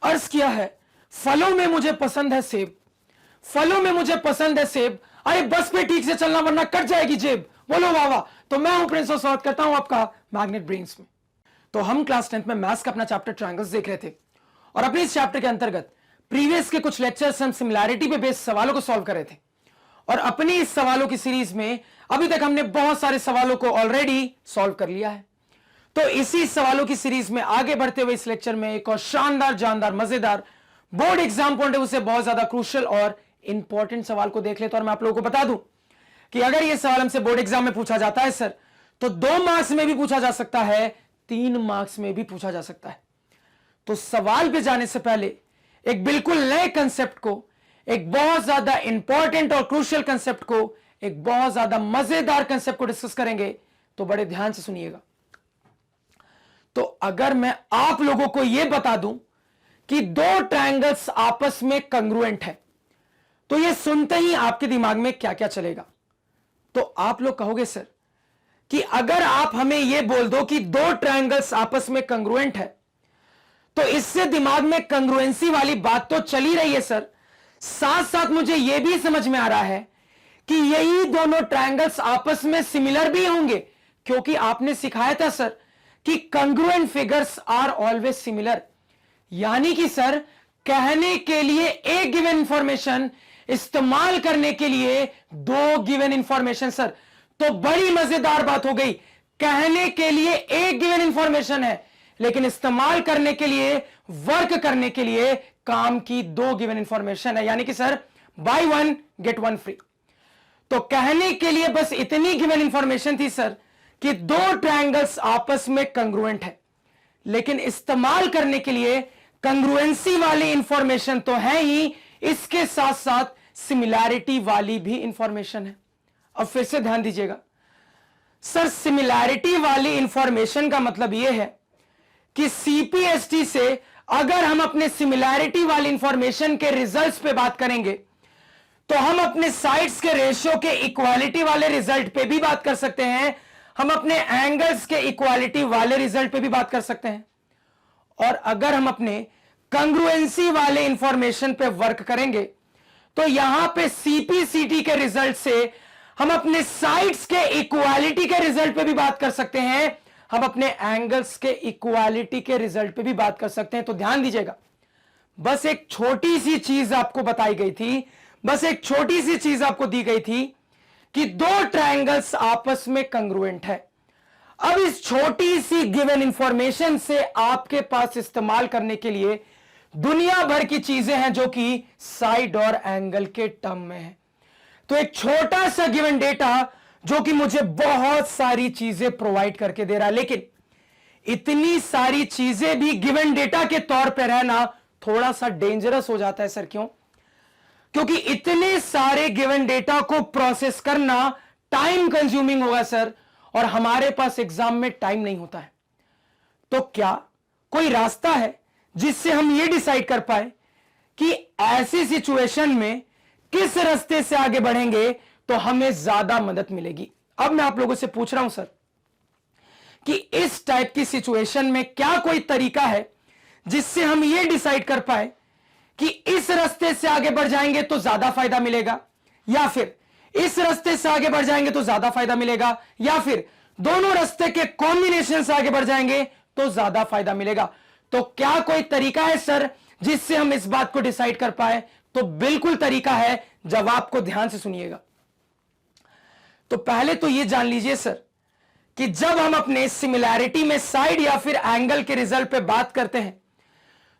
अर्ज किया है फलों में मुझे पसंद है सेब, फलों में मुझे पसंद है सेब, अरे बस पे ठीक से चलना वरना कट जाएगी जेब, बोलो वाह वाह। तो मैं हूं प्रिंस और स्वागत करता हूं आपका मैग्नेट ब्रेन्स में। तो हम क्लास 10th में मैथ्स का अपना चैप्टर ट्रायंगल्स देख रहे थे और अपने इस चैप्टर के अंतर्गत प्रीवियस के कुछ लेक्चर्स हम सिमिलैरिटी पे बेस्ड सवालों को सॉल्व कर रहे थे और अपनी इस सवालों की सीरीज में अभी तक हमने बहुत सारे सवालों को ऑलरेडी सॉल्व कर लिया है। तो इसी सवालों की सीरीज में आगे बढ़ते हुए इस लेक्चर में एक और शानदार जानदार मजेदार board exam point of view से बहुत ज्यादा क्रूशियल और इंपॉर्टेंट सवाल को देख लेते। और मैं आप लोगों को बता दूं कि अगर यह सवाल हमसे बोर्ड एग्जाम में पूछा जाता है सर, तो 2 मार्क्स में भी पूछा जा सकता है, 3 मार्क्स में भी पूछा जा सकता है। तो सवाल पे जाने से पहले एक बिल्कुल नए कंसेप्ट को, एक बहुत ज्यादा इंपॉर्टेंट और क्रूशियल कंसेप्ट को, एक बहुत ज्यादा मजेदार कंसेप्ट को डिस्कस करेंगे। तो बड़े ध्यान से सुनिएगा। तो अगर मैं आप लोगों को यह बता दूं कि 2 ट्रायंगल्स आपस में कंग्रुएंट है, तो यह सुनते ही आपके दिमाग में क्या क्या चलेगा? तो आप लोग कहोगे सर कि अगर आप हमें यह बोल दो कि 2 ट्रायंगल्स आपस में कंग्रुएंट है, तो इससे दिमाग में कंग्रुएंसी वाली बात तो चली रही है सर, साथ साथ मुझे यह भी समझ में आ रहा है कि यही दोनों ट्रायंगल्स आपस में सिमिलर भी होंगे, क्योंकि आपने सिखाया था सर कि congruent figures are always similar. यानी कि सर कहने के लिए एक गिवन इंफॉर्मेशन, इस्तेमाल करने के लिए 2 गिवन इंफॉर्मेशन सर। तो बड़ी मजेदार बात हो गई, कहने के लिए एक गिवन इंफॉर्मेशन है लेकिन इस्तेमाल करने के लिए, वर्क करने के लिए काम की 2 गिवन इंफॉर्मेशन है। यानी कि सर बाय 1 गेट 1 फ्री। तो कहने के लिए बस इतनी गिवन इंफॉर्मेशन थी सर कि 2 ट्रायंगल्स आपस में कंग्रुएंट है, लेकिन इस्तेमाल करने के लिए कंग्रुएंसी वाली इंफॉर्मेशन तो है ही, इसके साथ साथ सिमिलैरिटी वाली भी इंफॉर्मेशन है। अब फिर से ध्यान दीजिएगा सर, सिमिलैरिटी वाली इंफॉर्मेशन का मतलब यह है कि सीपीएसटी से अगर हम अपने सिमिलैरिटी वाली इंफॉर्मेशन के रिजल्ट्स पे बात करेंगे, तो हम अपने साइड्स के रेशियो के इक्वालिटी वाले रिजल्ट पे भी बात कर सकते हैं, हम अपने एंगल्स के इक्वालिटी वाले रिजल्ट पे भी बात कर सकते हैं। और अगर हम अपने कंग्रुएंसी वाले इंफॉर्मेशन पे वर्क करेंगे, तो यहां पे सीपीसीटी के रिजल्ट से हम अपने साइड्स के इक्वालिटी के रिजल्ट पे भी बात कर सकते हैं, हम अपने एंगल्स के इक्वालिटी के रिजल्ट पे भी बात कर सकते हैं। तो ध्यान दीजिएगा, बस एक छोटी सी चीज आपको बताई गई थी, बस एक छोटी सी चीज आपको दी गई थी कि 2 ट्रायंगल्स आपस में कंग्रुएंट है। अब इस छोटी सी गिवन इंफॉर्मेशन से आपके पास इस्तेमाल करने के लिए दुनिया भर की चीजें हैं जो कि साइड और एंगल के टर्म में है। तो एक छोटा सा गिवन डेटा जो कि मुझे बहुत सारी चीजें प्रोवाइड करके दे रहा है, लेकिन इतनी सारी चीजें भी गिवन डेटा के तौर पर रहना थोड़ा सा डेंजरस हो जाता है सर। क्यों? क्योंकि इतने सारे गिवन डेटा को प्रोसेस करना टाइम कंज्यूमिंग होगा सर, और हमारे पास एग्जाम में टाइम नहीं होता है। तो क्या कोई रास्ता है जिससे हम यह डिसाइड कर पाए कि ऐसी सिचुएशन में किस रास्ते से आगे बढ़ेंगे तो हमें ज्यादा मदद मिलेगी? अब मैं आप लोगों से पूछ रहा हूं सर कि इस टाइप की सिचुएशन में क्या कोई तरीका है जिससे हम यह डिसाइड कर पाए कि इस रास्ते से आगे बढ़ जाएंगे तो ज्यादा फायदा मिलेगा, या फिर इस रास्ते से आगे बढ़ जाएंगे तो ज्यादा फायदा मिलेगा, या फिर दोनों रास्ते के कॉम्बिनेशन से आगे बढ़ जाएंगे तो ज्यादा फायदा मिलेगा? तो क्या कोई तरीका है सर जिससे हम इस बात को डिसाइड कर पाए? तो बिल्कुल तरीका है, जवाब को ध्यान से सुनिएगा। तो पहले तो यह जान लीजिए सर कि जब हम अपने सिमिलैरिटी में साइड या फिर एंगल के रिजल्ट पे बात करते हैं,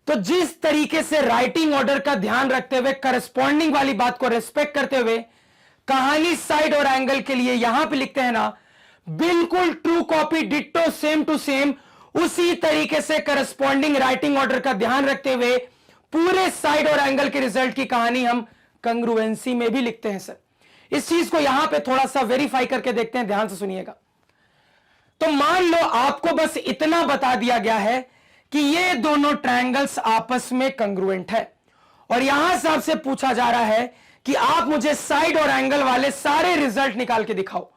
तो जिस तरीके से राइटिंग ऑर्डर का ध्यान रखते हुए, करस्पॉन्डिंग वाली बात को रिस्पेक्ट करते हुए कहानी साइड और एंगल के लिए यहां पे लिखते हैं ना, बिल्कुल true copy ditto same to same उसी तरीके से करस्पॉन्डिंग राइटिंग ऑर्डर का ध्यान रखते हुए पूरे साइड और एंगल के रिजल्ट की कहानी हम कंग्रुएंसी में भी लिखते हैं सर। इस चीज को यहां पे थोड़ा सा वेरीफाई करके देखते हैं, ध्यान से सुनिएगा। तो मान लो आपको बस इतना बता दिया गया है कि ये दोनों ट्रायंगल्स आपस में कंग्रुएंट है, और यहां से आपसे पूछा जा रहा है कि आप मुझे साइड और एंगल वाले सारे रिजल्ट निकाल के दिखाओ।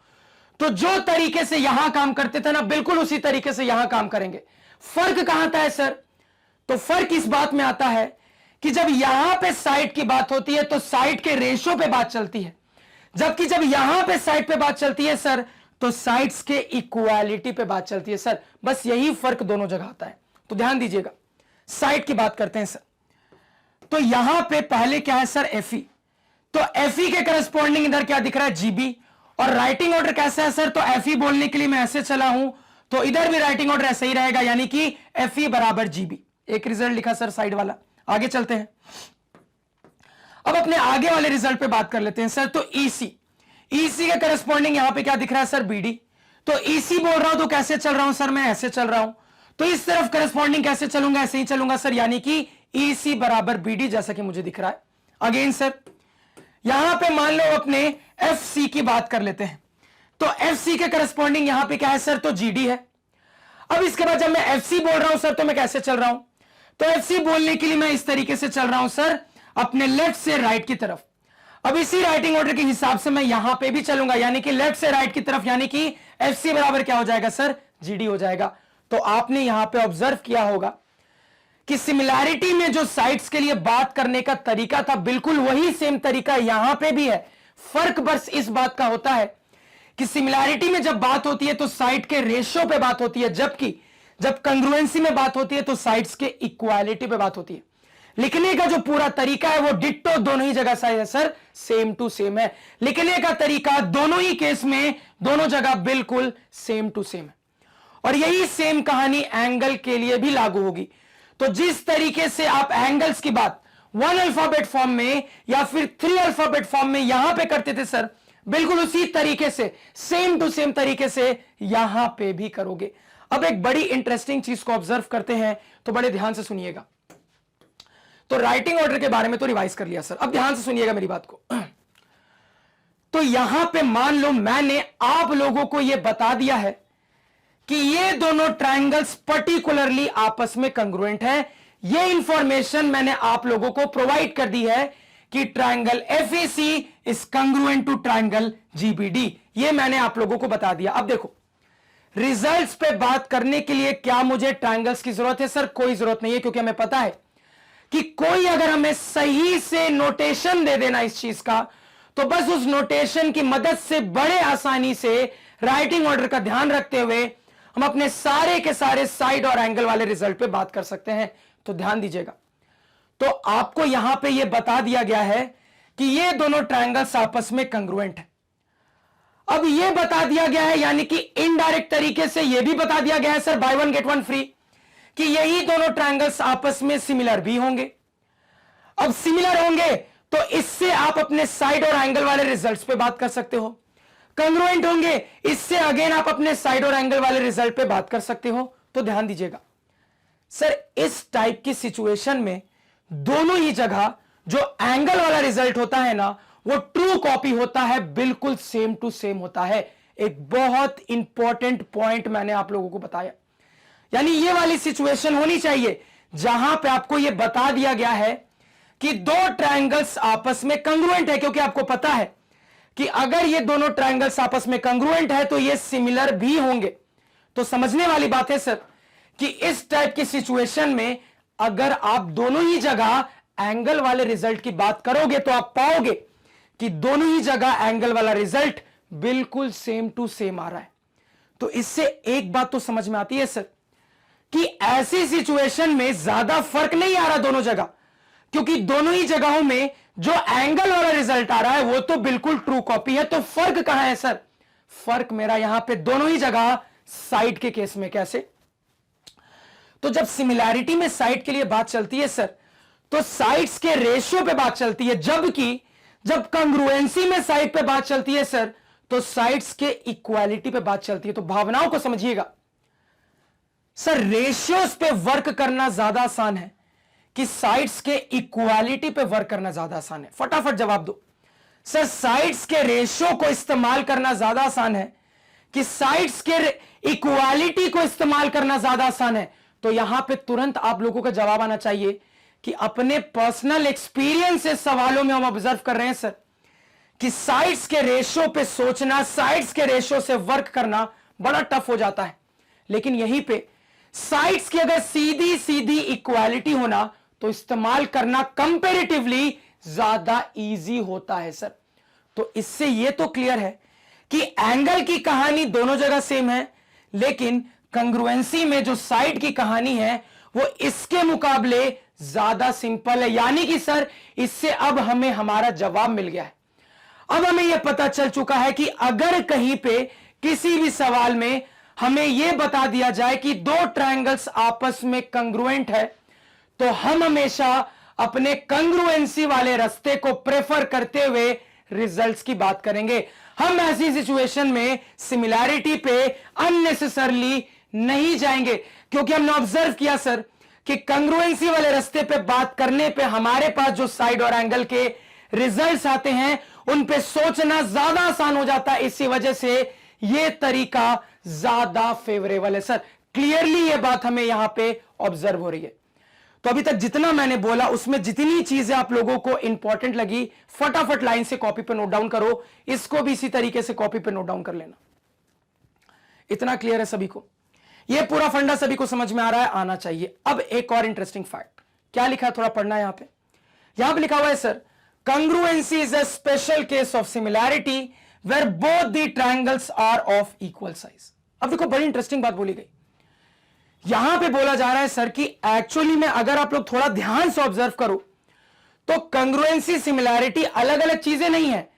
तो जो तरीके से यहां काम करते थे ना, बिल्कुल उसी तरीके से यहां काम करेंगे। फर्क कहां था है सर? तो फर्क इस बात में आता है कि जब यहां पे साइड की बात होती है तो साइड के रेशो पे बात चलती है, जबकि जब यहां पे साइड पे बात चलती है सर तो साइड्स के इक्वालिटी पे बात चलती है सर। बस यही फर्क दोनों जगह आता है। तो ध्यान दीजिएगा, साइड की बात करते हैं सर। तो यहां पे पहले क्या है सर, एफई। तो एफई के करस्पॉन्डिंग इधर क्या दिख रहा है, जीबी। और राइटिंग ऑर्डर कैसा है सर, तो एफई बोलने के लिए मैं ऐसे चला हूं तो इधर भी राइटिंग ऑर्डर ऐसे ही रहेगा, यानी कि एफई बराबर जीबी। एक रिजल्ट लिखा सर साइड वाला। आगे चलते हैं, अब अपने आगे वाले रिजल्ट पे बात कर लेते हैं सर। तो ईसी, ईसी के करस्पॉन्डिंग यहां पे क्या दिख रहा है सर, बीडी। तो ईसी बोल रहा हूं तो कैसे चल रहा हूं सर, मैं ऐसे चल रहा हूं। तो इस तरफ करस्पॉन्डिंग कैसे चलूंगा, ऐसे ही चलूंगा सर, यानी कि ईसी बराबर बीडी, जैसा कि मुझे दिख रहा है। अगेन सर यहां पे मान लो अपने एफ सी की बात कर लेते हैं। तो एफ सी के करस्पॉन्डिंग यहां पे क्या है सर, तो जीडी है। अब इसके बाद जब मैं एफ सी बोल रहा हूं सर तो मैं कैसे चल रहा हूं, तो एफ सी बोलने के लिए मैं इस तरीके से चल रहा हूं सर, अपने लेफ्ट से राइट की तरफ। अब इसी राइटिंग ऑर्डर के हिसाब से मैं यहां पे भी चलूंगा, यानी कि लेफ्ट से राइट की तरफ, यानी कि एफ सी बराबर क्या हो जाएगा सर, जीडी हो जाएगा। तो आपने यहां पे ऑब्जर्व किया होगा कि सिमिलैरिटी में जो साइड्स के लिए बात करने का तरीका था बिल्कुल वही सेम तरीका यहां पे भी है। फर्क बस इस बात का होता है कि सिमिलैरिटी में जब बात होती है तो साइड के रेशियो पे बात होती है, जबकि जब कंग्रुएंसी में बात होती है तो साइड्स के इक्वालिटी पे बात होती है। लिखने का जो पूरा तरीका है वो डिट्टो दोनों ही जगह है सर, सेम टू सेम है। लिखने का तरीका दोनों ही केस में दोनों जगह बिल्कुल सेम टू सेम है। और यही सेम कहानी एंगल के लिए भी लागू होगी। तो जिस तरीके से आप एंगल्स की बात 1 अल्फाबेट फॉर्म में या फिर 3 अल्फाबेट फॉर्म में यहां पे करते थे सर, बिल्कुल उसी तरीके से सेम टू सेम तरीके से यहां पे भी करोगे। अब एक बड़ी इंटरेस्टिंग चीज को ऑब्जर्व करते हैं, तो बड़े ध्यान से सुनिएगा। तो राइटिंग ऑर्डर के बारे में तो रिवाइज कर लिया सर, अब ध्यान से सुनिएगा मेरी बात को। तो यहां पे मान लो मैंने आप लोगों को यह बता दिया है कि ये दोनों ट्रायंगल्स पर्टिकुलरली आपस में कंग्रुएंट है। ये इंफॉर्मेशन मैंने आप लोगों को प्रोवाइड कर दी है कि triangle FAC is congruent to triangle GBD. ये मैंने आप लोगों को बता दिया। अब देखो, रिजल्ट्स पे बात करने के लिए क्या मुझे ट्रायंगल्स की जरूरत है सर? कोई जरूरत नहीं है, क्योंकि हमें पता है कि कोई अगर हमें सही से नोटेशन दे देना इस चीज का, तो बस उस नोटेशन की मदद से बड़े आसानी से राइटिंग ऑर्डर का ध्यान रखते हुए हम अपने सारे के सारे साइड और एंगल वाले रिजल्ट पे बात कर सकते हैं। तो ध्यान दीजिएगा, तो आपको यहां पे यह बता दिया गया है कि ये दोनों ट्रायंगल्स आपस में कंग्रुएंट है। अब यह बता दिया गया है, यानी कि इनडायरेक्ट तरीके से यह भी बता दिया गया है sir, by one get one free, कि यही दोनों ट्रायंगल्स आपस में सिमिलर भी होंगे। अब सिमिलर होंगे तो इससे आप अपने साइड और एंगल वाले रिजल्ट्स पे बात कर सकते हो। कंग्रुएंट होंगे, इससे अगेन आप अपने साइड और एंगल वाले रिजल्ट पे बात कर सकते हो। तो ध्यान दीजिएगा सर, इस टाइप की सिचुएशन में दोनों ही जगह जो एंगल वाला रिजल्ट होता है ना, वो ट्रू कॉपी होता है, बिल्कुल सेम टू सेम होता है। एक बहुत इंपॉर्टेंट पॉइंट मैंने आप लोगों को बताया, यानी ये वाली सिचुएशन होनी चाहिए जहां पे आपको यह बता दिया गया है कि दो ट्रायंगल्स आपस में कंग्रुएंट है, क्योंकि आपको पता है कि अगर ये दोनों ट्रायंगल्स आपस में कंग्रुएंट है तो ये सिमिलर भी होंगे। तो समझने वाली बात है सर कि इस टाइप की सिचुएशन में अगर आप दोनों ही जगह एंगल वाले रिजल्ट की बात करोगे तो आप पाओगे कि दोनों ही जगह एंगल वाला रिजल्ट बिल्कुल सेम टू सेम आ रहा है। तो इससे एक बात तो समझ में आती है सर कि ऐसी सिचुएशन में ज्यादा फर्क नहीं आ रहा दोनों जगह, क्योंकि दोनों ही जगहों में जो एंगल वाला रिजल्ट आ रहा है वो तो बिल्कुल ट्रू कॉपी है। तो फर्क कहां है सर? फर्क मेरा यहां पे दोनों ही जगह साइड के केस में। कैसे? तो जब सिमिलैरिटी में साइड के लिए बात चलती है सर, तो साइड्स के रेशियो पे बात चलती है, जबकि जब कंग्रुएंसी में साइड पे बात चलती है सर, तो साइड्स के इक्वालिटी पे बात चलती है। तो भावनाओं को समझिएगा सर, रेशियोज पे वर्क करना ज्यादा आसान है कि साइड्स के इक्वालिटी पे वर्क करना ज्यादा आसान है? फटाफट जवाब दो सर। साइड्स के रेशियो को इस्तेमाल करना ज्यादा आसान है कि साइड्स के इक्वालिटी को इस्तेमाल करना ज्यादा आसान है? तो यहां पे तुरंत आप लोगों का जवाब आना चाहिए कि अपने पर्सनल एक्सपीरियंस से सवालों में हम ऑब्जर्व कर रहे हैं सर कि साइड्स के रेशियो पे सोचना, साइड्स के रेशियो से वर्क करना बड़ा टफ हो जाता है। लेकिन यहीं पे साइड्स की अगर सीधी सीधी इक्वालिटी होना तो इस्तेमाल करना कंपैरेटिवली ज्यादा इजी होता है सर। तो इससे यह तो क्लियर है कि एंगल की कहानी दोनों जगह सेम है, लेकिन कंग्रुएंसी में जो साइड की कहानी है वो इसके मुकाबले ज्यादा सिंपल है। यानी कि सर इससे अब हमें हमारा जवाब मिल गया है। अब हमें यह पता चल चुका है कि अगर कहीं पे किसी भी सवाल में हमें यह बता दिया जाए कि दो ट्रायंगल्स आपस में कंग्रुएंट है, तो हम हमेशा अपने कंग्रुएंसी वाले रास्ते को प्रेफर करते हुए रिजल्ट्स की बात करेंगे। हम ऐसी सिचुएशन में सिमिलैरिटी पे अननेसेसरली नहीं जाएंगे, क्योंकि हमने ऑब्जर्व किया सर कि कंग्रुएंसी वाले रास्ते पे बात करने पे हमारे पास जो साइड और एंगल के रिजल्ट्स आते हैं उन पे सोचना ज्यादा आसान हो जाता है। इसी वजह से यह तरीका ज्यादा फेवरेबल है सर। क्लियरली यह बात हमें यहां पे ऑब्जर्व हो रही है। तो अभी तक जितना मैंने बोला उसमें जितनी चीजें आप लोगों को इंपॉर्टेंट लगी, फटाफट लाइन से कॉपी पे नोट डाउन करो। इसको भी इसी तरीके से कॉपी पे नोट डाउन कर लेना। इतना क्लियर है सभी को? यह पूरा फंडा सभी को समझ में आ रहा है? आना चाहिए। अब एक और इंटरेस्टिंग फैक्ट, क्या लिखा है थोड़ा पढ़ना है। यहां पे लिखा हुआ है sir, congruency is a special case of similarity where both the triangles are of equal size। अब देखो बड़ी इंटरेस्टिंग बात बोली गई। यहां पे बोला जा रहा है सर कि एक्चुअली में अगर आप लोग थोड़ा ध्यान से ऑब्जर्व करो तो कंग्रुएंसी सिमिलैरिटी अलग अलग चीजें नहीं है।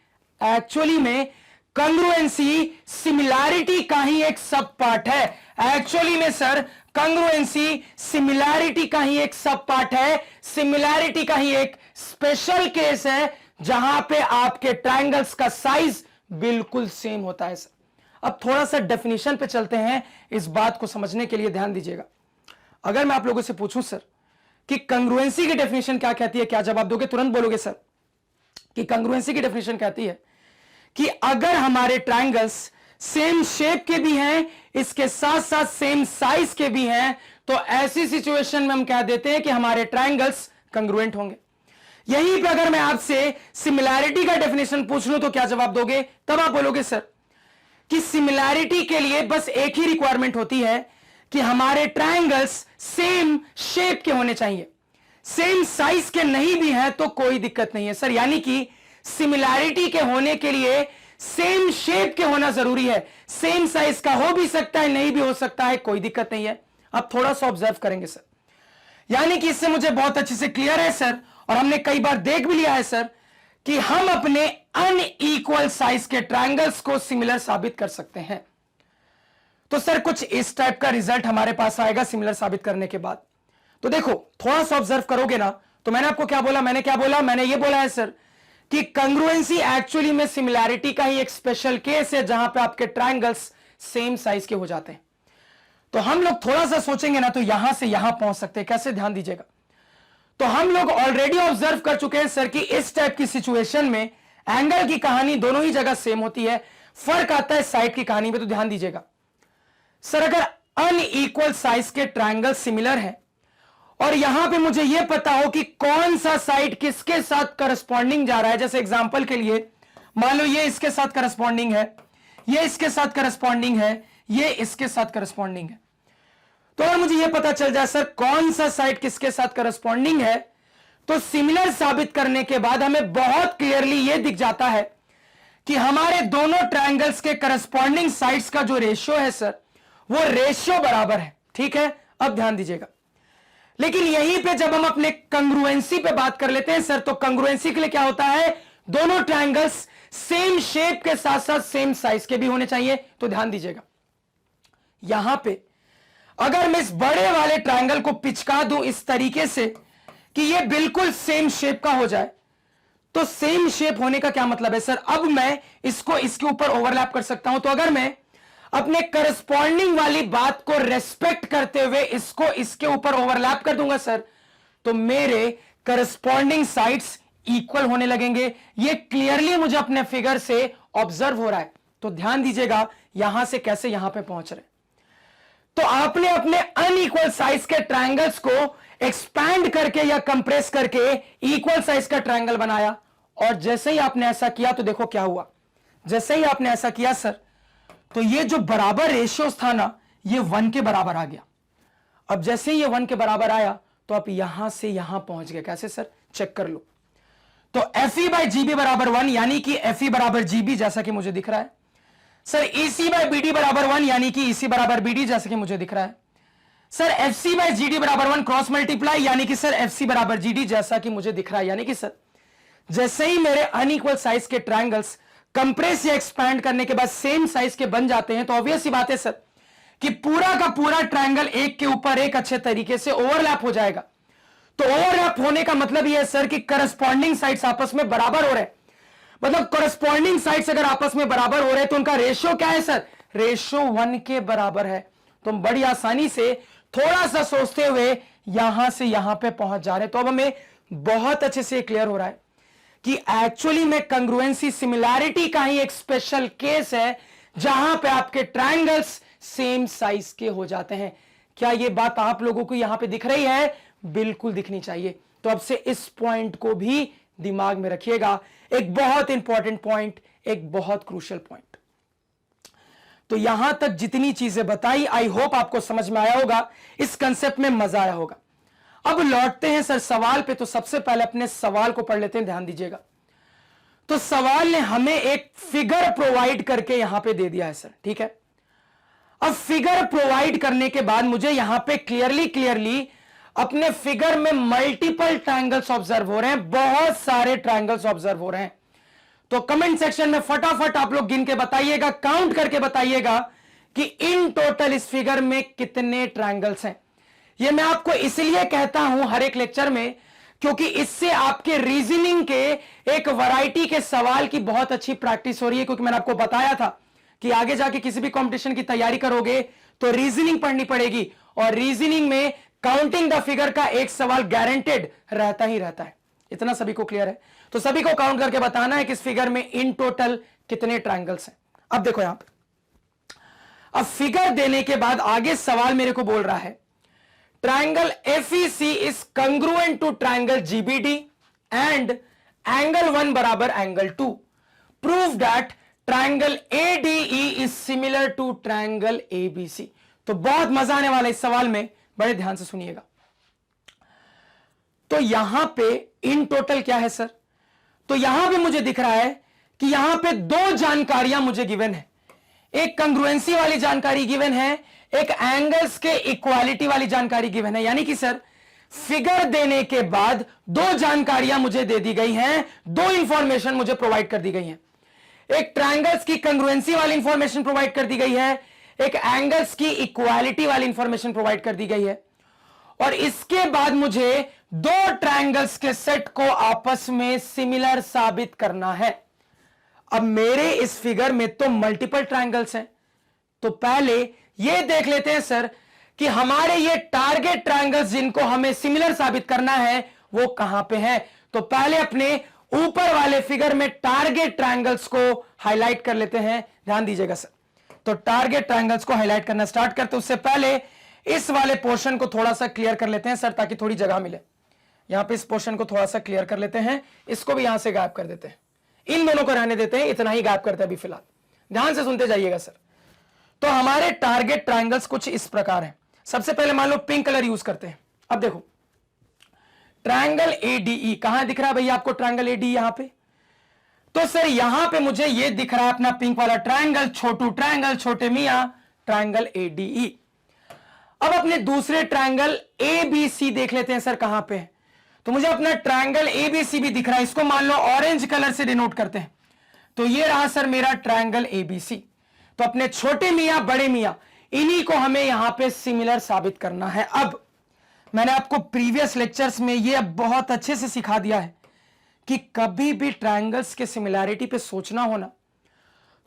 एक्चुअली में कंग्रुएंसी सिमिलैरिटी का ही एक सब पार्ट है। एक्चुअली में सर कंग्रुएंसी सिमिलैरिटी का ही एक सब पार्ट है, सिमिलैरिटी का ही एक स्पेशल केस है जहां पे आपके ट्रायंगल्स का साइज बिल्कुल सेम होता है सर। अब थोड़ा सा डेफिनेशन पे चलते हैं, इस बात को समझने के लिए ध्यान दीजिएगा। अगर मैं आप लोगों से पूछूं सर कि कंग्रुएंसी की डेफिनेशन क्या कहती है, क्या जवाब दोगे? तुरंत बोलोगे सर कि कंग्रुएंसी की डेफिनेशन कहती है कि अगर हमारे ट्रायंगल्स सेम शेप के भी हैं, इसके साथ साथ सेम साइज के भी हैं, तो ऐसी सिचुएशन में हम कह देते हैं कि हमारे ट्रायंगल्स कंग्रुएंट होंगे। यहीं पे अगर मैं आपसे सिमिलैरिटी का डेफिनेशन पूछ लूं तो क्या जवाब दोगे? तब आप बोलोगे सर कि सिमिलैरिटी के लिए बस एक ही रिक्वायरमेंट होती है कि हमारे ट्रायंगल्स सेम शेप के होने चाहिए, सेम साइज के नहीं भी हैं तो कोई दिक्कत नहीं है सर। यानी कि सिमिलैरिटी के होने के लिए सेम शेप के होना जरूरी है, सेम साइज का हो भी सकता है नहीं भी हो सकता है, कोई दिक्कत नहीं है। अब थोड़ा सा ऑब्जर्व करेंगे सर, यानी कि इससे मुझे बहुत अच्छे से क्लियर है सर, और हमने कई बार देख भी लिया है सर कि हम अपने अनइक्वल साइज के ट्रायंगल्स को सिमिलर साबित कर सकते हैं। तो सर कुछ इस टाइप का रिजल्ट हमारे पास आएगा सिमिलर साबित करने के बाद। तो देखो थोड़ा सा ऑब्जर्व करोगे ना, तो मैंने आपको क्या बोला? मैंने ये बोला है सर कि कंग्रुएंसी एक्चुअली में सिमिलैरिटी का ही एक स्पेशल केस है जहां पे आपके ट्रायंगल्स सेम साइज के हो जाते हैं। तो हम लोग थोड़ा सा सोचेंगे ना तो यहां से यहां पहुंच सकते हैं। कैसे? ध्यान दीजिएगा। तो हम लोग ऑलरेडी ऑब्जर्व कर चुके हैं सर कि इस टाइप की सिचुएशन में एंगल की कहानी दोनों ही जगह सेम होती है, फर्क आता है साइड की कहानी में। तो ध्यान दीजिएगा सर, अगर अनइक्वल साइज के ट्रायंगल सिमिलर है और यहां पे मुझे यह पता हो कि कौन सा साइड किसके साथ करस्पॉन्डिंग जा रहा है, जैसे एग्जांपल के लिए मान लो ये इसके साथ करस्पॉन्डिंग है, ये इसके साथ करस्पॉन्डिंग है, ये इसके साथ करस्पॉन्डिंग है, तो अगर मुझे यह पता चल जाए सर कौन सा साइड किसके साथ करस्पॉन्डिंग है, तो सिमिलर साबित करने के बाद हमें बहुत क्लियरली यह दिख जाता है कि हमारे दोनों ट्रायंगल्स के करस्पॉन्डिंग साइड्स का जो रेशियो है सर वो रेशियो बराबर है। ठीक है, अब ध्यान दीजिएगा। लेकिन यहीं पे जब हम अपने कंग्रुएंसी पे बात कर लेते हैं सर, तो कंग्रुएंसी के लिए क्या होता है? दोनों ट्रायंगल्स सेम शेप के साथ साथ सेम साइज के भी होने चाहिए। तो ध्यान दीजिएगा, यहां पे अगर मैं इस बड़े वाले ट्रायंगल को पिचका दूं इस तरीके से कि ये बिल्कुल सेम शेप का हो जाए, तो सेम शेप होने का क्या मतलब है सर? अब मैं इसको इसके ऊपर ओवरलैप कर सकता हूं। तो अगर मैं अपने करस्पॉन्डिंग वाली बात को रेस्पेक्ट करते हुए इसको इसके ऊपर ओवरलैप कर दूंगा सर, तो मेरे करस्पॉन्डिंग साइड्स इक्वल होने लगेंगे। ये क्लियरली मुझे अपने फिगर से ऑब्जर्व हो रहा है। तो ध्यान दीजिएगा यहां से कैसे यहां पे पहुंच रहे। तो आपने अपने अनइक्वल साइज के ट्रायंगल्स को एक्सपैंड करके या कंप्रेस करके इक्वल साइज का ट्रायंगल बनाया, और जैसे ही आपने ऐसा किया तो देखो क्या हुआ। जैसे ही आपने ऐसा किया सर, तो ये जो बराबर रेशियोस था ना, ये 1 के बराबर आ गया। अब जैसे ही ये 1 के बराबर आया तो आप यहां से यहां पहुंच गए। कैसे सर? चेक कर लो। तो FE बाय GB बराबर 1 यानी कि FE बराबर GB जैसा कि मुझे दिख रहा है। सर EC बाय BD बराबर 1 यानी कि EC बराबर BD जैसा कि मुझे दिख रहा है। सर FC बाय GD बराबर 1 क्रॉस मल्टीप्लाई यानी कि सर FC बराबर GD जैसा कि मुझे दिख रहा है। यानी कि सर जैसे ही मेरे अनइक्वल साइज के ट्रायंगल्स कंप्रेस या एक्सपैंड करने के बाद सेम साइज के बन जाते हैं तो ऑब्वियस सी बात है सर कि पूरा का पूरा ट्रायंगल एक के ऊपर एक अच्छे तरीके से ओवरलैप हो जाएगा। तो ओवरलैप होने का मतलब यह है सर कि करस्पॉन्डिंग साइड्स आपस में बराबर हो रहे हैं। मतलब करस्पॉन्डिंग साइड्स अगर आपस में बराबर हो रहे हैं तो उनका रेशियो क्या है सर? रेशियो 1 के बराबर है। तो हम बड़ी आसानी से थोड़ा सा सोचते हुए यहां से यहां पे पहुंच जा रहे हैं। तो अब हमें बहुत अच्छे से क्लियर हो रहा है कि एक्चुअली में कंग्रुएंसी सिमिलैरिटी का ही एक स्पेशल केस है जहां पे आपके ट्रायंगल्स सेम साइज के हो जाते हैं। क्या यह बात आप लोगों को यहां पे दिख रही है? बिल्कुल दिखनी चाहिए। तो अब से इस पॉइंट को भी दिमाग में रखिएगा। एक बहुत इंपॉर्टेंट पॉइंट, एक बहुत क्रूशियल पॉइंट। तो यहां तक जितनी चीजें बताई आई होप आपको समझ में आया होगा, इस कंसेप्ट में मजा आया होगा। अब लौटते हैं सर सवाल पे। तो सबसे पहले अपने सवाल को पढ़ लेते हैं, ध्यान दीजिएगा। तो सवाल ने हमें एक फिगर प्रोवाइड करके यहां पे दे दिया है सर, ठीक है। अब फिगर प्रोवाइड करने के बाद मुझे यहां पे क्लियरली अपने फिगर में मल्टीपल ट्रायंगल्स ऑब्जर्व हो रहे हैं, बहुत सारे ट्रायंगल्स ऑब्जर्व हो रहे हैं। तो कमेंट सेक्शन में फटाफट आप लोग गिन के बताइएगा, काउंट करके बताइएगा कि इन टोटल इस फिगर में कितने ट्रायंगल्स हैं। यह मैं आपको इसलिए कहता हूं हर एक लेक्चर में क्योंकि इससे आपके रीजनिंग के एक वैरायटी के सवाल की बहुत अच्छी प्रैक्टिस हो रही है। क्योंकि मैंने आपको बताया था कि आगे जाके किसी भी कंपटीशन की तैयारी करोगे तो रीजनिंग पढ़नी पड़ेगी, और रीजनिंग में काउंटिंग द फिगर का एक सवाल गारंटेड रहता ही रहता है। इतना सभी को क्लियर है? तो सभी को काउंट करके बताना है कि इस फिगर में इन टोटल कितने ट्रायंगल्स हैं। अब देखो यहां पे, अब फिगर देने के बाद आगे सवाल मेरे को बोल रहा है triangle FEC is congruent to triangle GBD and angle 1 बराबर angle 2। Prove that triangle ADE is similar to triangle ABC। तो बहुत मजा आने वाला इस सवाल में, बड़े ध्यान से सुनिएगा। तो यहां पे इन टोटल क्या है सर? तो यहां पे मुझे दिख रहा है कि यहां पे दो जानकारियां मुझे गिवन है। एक कंग्रुएंसी वाली जानकारी गिवन है, एक एंगल्स के इक्वालिटी वाली जानकारी गिवन है। यानी कि सर फिगर देने के बाद दो जानकारियां मुझे दे दी गई हैं, दो इंफॉर्मेशन मुझे प्रोवाइड कर दी गई हैं। एक ट्रायंगल्स की कंग्रुएंसी वाली इंफॉर्मेशन प्रोवाइड कर दी गई है, एक एंगल्स की इक्वालिटी वाली इंफॉर्मेशन प्रोवाइड कर दी गई है। और इसके बाद मुझे दो ट्रायंगल्स के सेट को आपस में सिमिलर साबित करना है। अब मेरे इस फिगर में तो मल्टीपल ट्रायंगल्स हैं, तो पहले यह देख लेते हैं सर कि हमारे ये टारगेट ट्रायंगल्स जिनको हमें सिमिलर साबित करना है वो कहां पे हैं। तो पहले अपने ऊपर वाले फिगर में टारगेट ट्रायंगल्स को हाईलाइट कर लेते हैं, ध्यान दीजिएगा सर। तो टारगेट ट्रायंगल्स को हाईलाइट करना स्टार्ट करते उससे पहले इस वाले पोर्शन को थोड़ा सा क्लियर कर लेते हैं सर, ताकि थोड़ी जगह मिले। यहां पे इस पोर्शन को थोड़ा सा क्लियर कर लेते हैं, इसको भी यहां से गायब कर देते हैं, इन दोनों को रहने देते हैं, इतना ही गायब करते हैं अभी फिलहाल। ध्यान से सुनते जाइएगा सर। तो हमारे टारगेट ट्रायंगल्स कुछ इस प्रकार हैं। सबसे पहले मान लो पिंक कलर यूज करते हैं। अब देखो ट्रायंगल ADE कहां दिख रहा है भैया आपको? ट्रायंगल ADE यहां पे। तो सर यहां पे मुझे ये दिख रहा है अपना पिंक वाला ट्रायंगल, छोटू ट्रायंगल, छोटे मियां ट्रायंगल ADE। अब अपने दूसरे ट्रायंगल ABC देख लेते हैं सर कहां पे है। तो मुझे अपना ट्रायंगल ABC भी दिख रहा है, इसको मान लो ऑरेंज कलर से डिनोट करते हैं। तो ये रहा सर मेरा ट्रायंगल ABC। तो अपने छोटे मियां बड़े मियां इन्हीं को हमें यहां पे सिमिलर साबित करना है। अब मैंने आपको प्रीवियस लेक्चर्स में ये बहुत अच्छे से सिखा दिया है कि कभी भी ट्रायंगल्स के सिमिलैरिटी पे सोचना हो ना,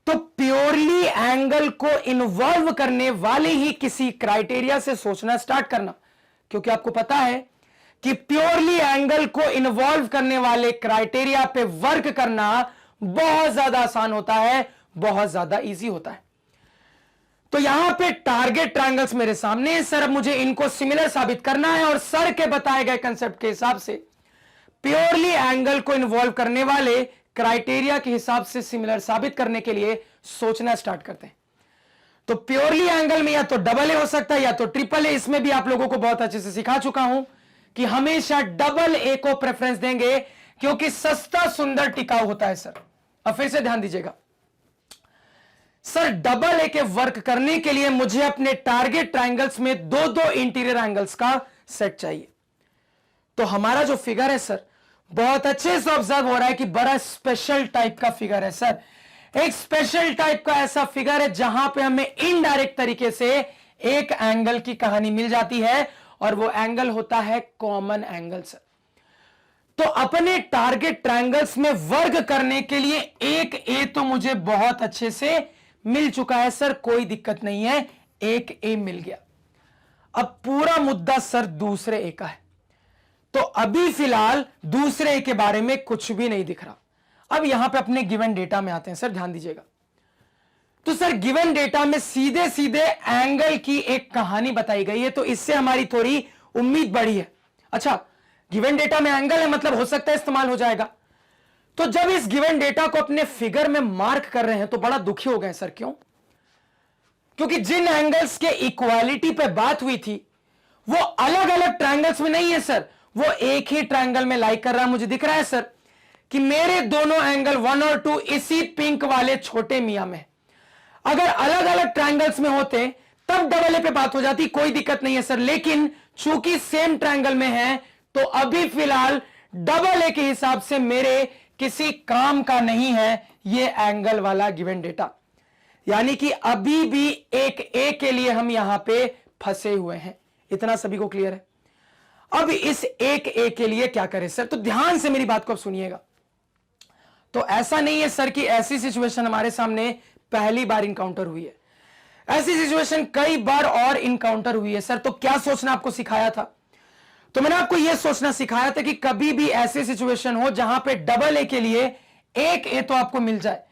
तो प्योरली एंगल को इन्वॉल्व करने वाले ही किसी क्राइटेरिया से सोचना स्टार्ट करना। क्योंकि आपको पता है कि प्योरली एंगल को इन्वॉल्व करने वाले क्राइटेरिया पे वर्क करना बहुत ज्यादा आसान होता है, बहुत ज्यादा इजी होता है। तो यहां पे टारगेट ट्रायंगल्स मेरे सामने है सर, अब मुझे इनको सिमिलर साबित करना है, और सर के बताए गए कंसेप्ट के हिसाब से प्योरली एंगल को इन्वॉल्व करने वाले क्राइटेरिया के हिसाब से सिमिलर साबित करने के लिए सोचना स्टार्ट करते हैं। तो प्योरली एंगल में या तो डबल ए हो सकता है या तो ट्रिपल ए। इसमें भी आप लोगों को बहुत अच्छे से सिखा चुका हूं कि हमेशा डबल ए को प्रेफरेंस देंगे क्योंकि सस्ता सुंदर टिकाऊ होता है सर। अब फिर से ध्यान दीजिएगा सर, डबल ए के वर्क करने के लिए मुझे अपने टारगेट ट्रायंगल्स में दो दो इंटीरियर एंगल्स का सेट चाहिए। तो हमारा जो फिगर है सर, बहुत अच्छे से ऑब्जर्व हो रहा है कि बड़ा स्पेशल टाइप का फिगर है सर। एक स्पेशल टाइप का ऐसा फिगर है जहां पे हमें इनडायरेक्ट तरीके से एक एंगल की कहानी मिल जाती है और वो एंगल होता है कॉमन एंगल सर। तो अपने टारगेट ट्रायंगल्स में वर्क करने के लिए एक ए तो मुझे बहुत अच्छे से मिल चुका है सर, कोई दिक्कत नहीं है, एक ए मिल गया। अब पूरा मुद्दा सर दूसरे ए का है। तो अभी फिलहाल दूसरे ए के बारे में कुछ भी नहीं दिख रहा। अब यहां पे अपने गिवन डेटा में आते हैं सर, ध्यान दीजिएगा। तो सर गिवन डेटा में सीधे सीधे एंगल की एक कहानी बताई गई है, तो इससे हमारी थोड़ी उम्मीद बढ़ी है। अच्छा, गिवन डेटा में एंगल है मतलब हो सकता है इस्तेमाल हो जाएगा। तो जब इस गिवन डेटा को अपने फिगर में मार्क कर रहे हैं तो बड़ा दुखी हो गए सर। क्यों? क्योंकि जिन एंगल्स के इक्वालिटी पे बात हुई थी वो अलग अलग ट्रायंगल्स में नहीं है सर, वो एक ही ट्रायंगल में लाइक कर रहा है। मुझे दिख रहा है सर कि मेरे दोनों एंगल 1 और 2 इसी पिंक वाले छोटे मियां में। अगर अलग अलग ट्रायंगल्स में होते तब डबल ए पे बात हो जाती, कोई दिक्कत नहीं है सर। लेकिन चूंकि सेम ट्रायंगल में है तो अभी फिलहाल डबल ए के हिसाब से मेरे किसी काम का नहीं है ये एंगल वाला गिवन डेटा। यानी कि अभी भी एक ए के लिए हम यहां पे फंसे हुए हैं। इतना सभी को क्लियर है? अब इस एक ए के लिए क्या करें सर? तो ध्यान से मेरी बात को अब सुनिएगा। तो ऐसा नहीं है सर कि ऐसी सिचुएशन हमारे सामने पहली बार इंकाउंटर हुई है, ऐसी सिचुएशन कई बार और इंकाउंटर हुई है सर। तो क्या सोचना आपको सिखाया था? तो मैंने आपको यह सोचना सिखाया था कि कभी भी ऐसी सिचुएशन हो जहां पे डबल ए के लिए एक ए तो आपको मिल जाए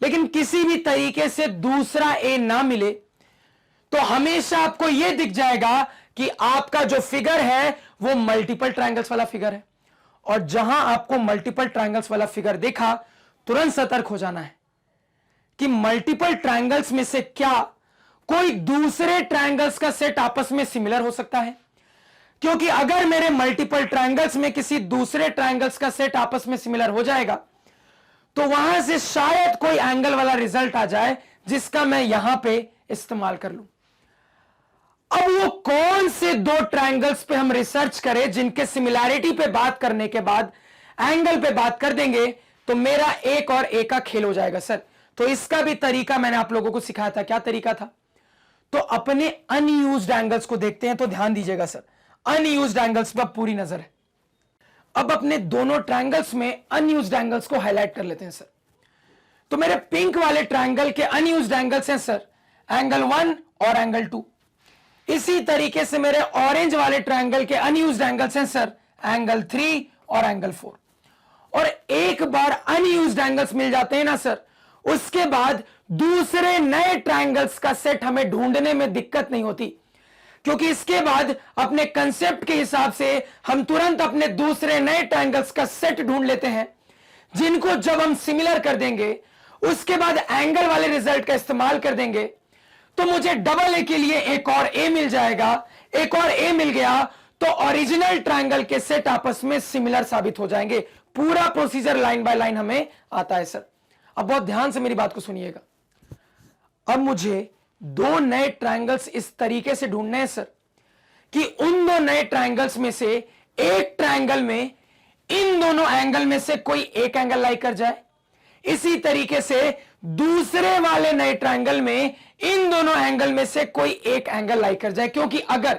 लेकिन किसी भी तरीके से दूसरा ए ना मिले, तो हमेशा आपको यह दिख जाएगा कि आपका जो फिगर है वो मल्टीपल ट्रायंगल्स वाला फिगर है। और जहां आपको मल्टीपल ट्रायंगल्स वाला फिगर देखा, तुरंत सतर्क हो जाना है कि मल्टीपल ट्रायंगल्स में से क्या कोई दूसरे ट्रायंगल्स का सेट आपस में सिमिलर हो सकता है। क्योंकि अगर मेरे मल्टीपल ट्रायंगल्स में किसी दूसरे ट्रायंगल्स का सेट आपस में सिमिलर हो जाएगा तो वहां से शायद कोई एंगल वाला रिजल्ट आ जाए जिसका मैं यहां पे इस्तेमाल कर लूं। अब वो कौन से दो ट्रायंगल्स पे हम रिसर्च करें जिनके सिमिलैरिटी पे बात करने के बाद एंगल पे बात कर देंगे तो मेरा एक और एक का खेल हो जाएगा सर। तो इसका भी तरीका मैंने आप लोगों को सिखाया था। क्या तरीका था? तो अपने अनयूज्ड एंगल्स को देखते हैं। तो ध्यान दीजिएगा सर, अनयूज्ड एंगल्स पर पूरी नजर है। अब अपने दोनों ट्रायंगल्स में अनयूज्ड एंगल्स को हाईलाइट कर लेते हैं सर। तो मेरे पिंक वाले ट्रायंगल के अनयूज्ड एंगल्स हैं सर एंगल 1 और एंगल 2। इसी तरीके से मेरे ऑरेंज वाले ट्रायंगल के अनयूज्ड एंगल्स हैं सर एंगल 3 और एंगल 4। और एक बार अनयूज्ड एंगल्स मिल जाते हैं ना सर, उसके बाद दूसरे नए ट्रायंगल्स का सेट हमें ढूंढने में दिक्कत नहीं होती, क्योंकि इसके बाद अपने कंसेप्ट के हिसाब से हम तुरंत अपने दूसरे नए ट्रायंगल्स का सेट ढूंढ लेते हैं जिनको जब हम सिमिलर कर देंगे उसके बाद एंगल वाले रिजल्ट का इस्तेमाल कर देंगे तो मुझे डबल ए के लिए एक और ए मिल जाएगा। एक और ए मिल गया तो ओरिजिनल ट्रायंगल के सेट आपस में सिमिलर साबित हो जाएंगे। पूरा प्रोसीजर लाइन बाय लाइन हमें आता है सर। अब बहुत ध्यान से मेरी बात को सुनिएगा। अब मुझे दो नए ट्रायंगल्स इस तरीके से ढूंढने हैं सर कि उन दो नए ट्रायंगल्स में से एक ट्रायंगल में इन दोनों एंगल में से कोई एक एंगल लाइक कर जाए, इसी तरीके से दूसरे वाले नए ट्रायंगल में इन दोनों एंगल में से कोई एक एंगल लाइक कर जाए। क्योंकि अगर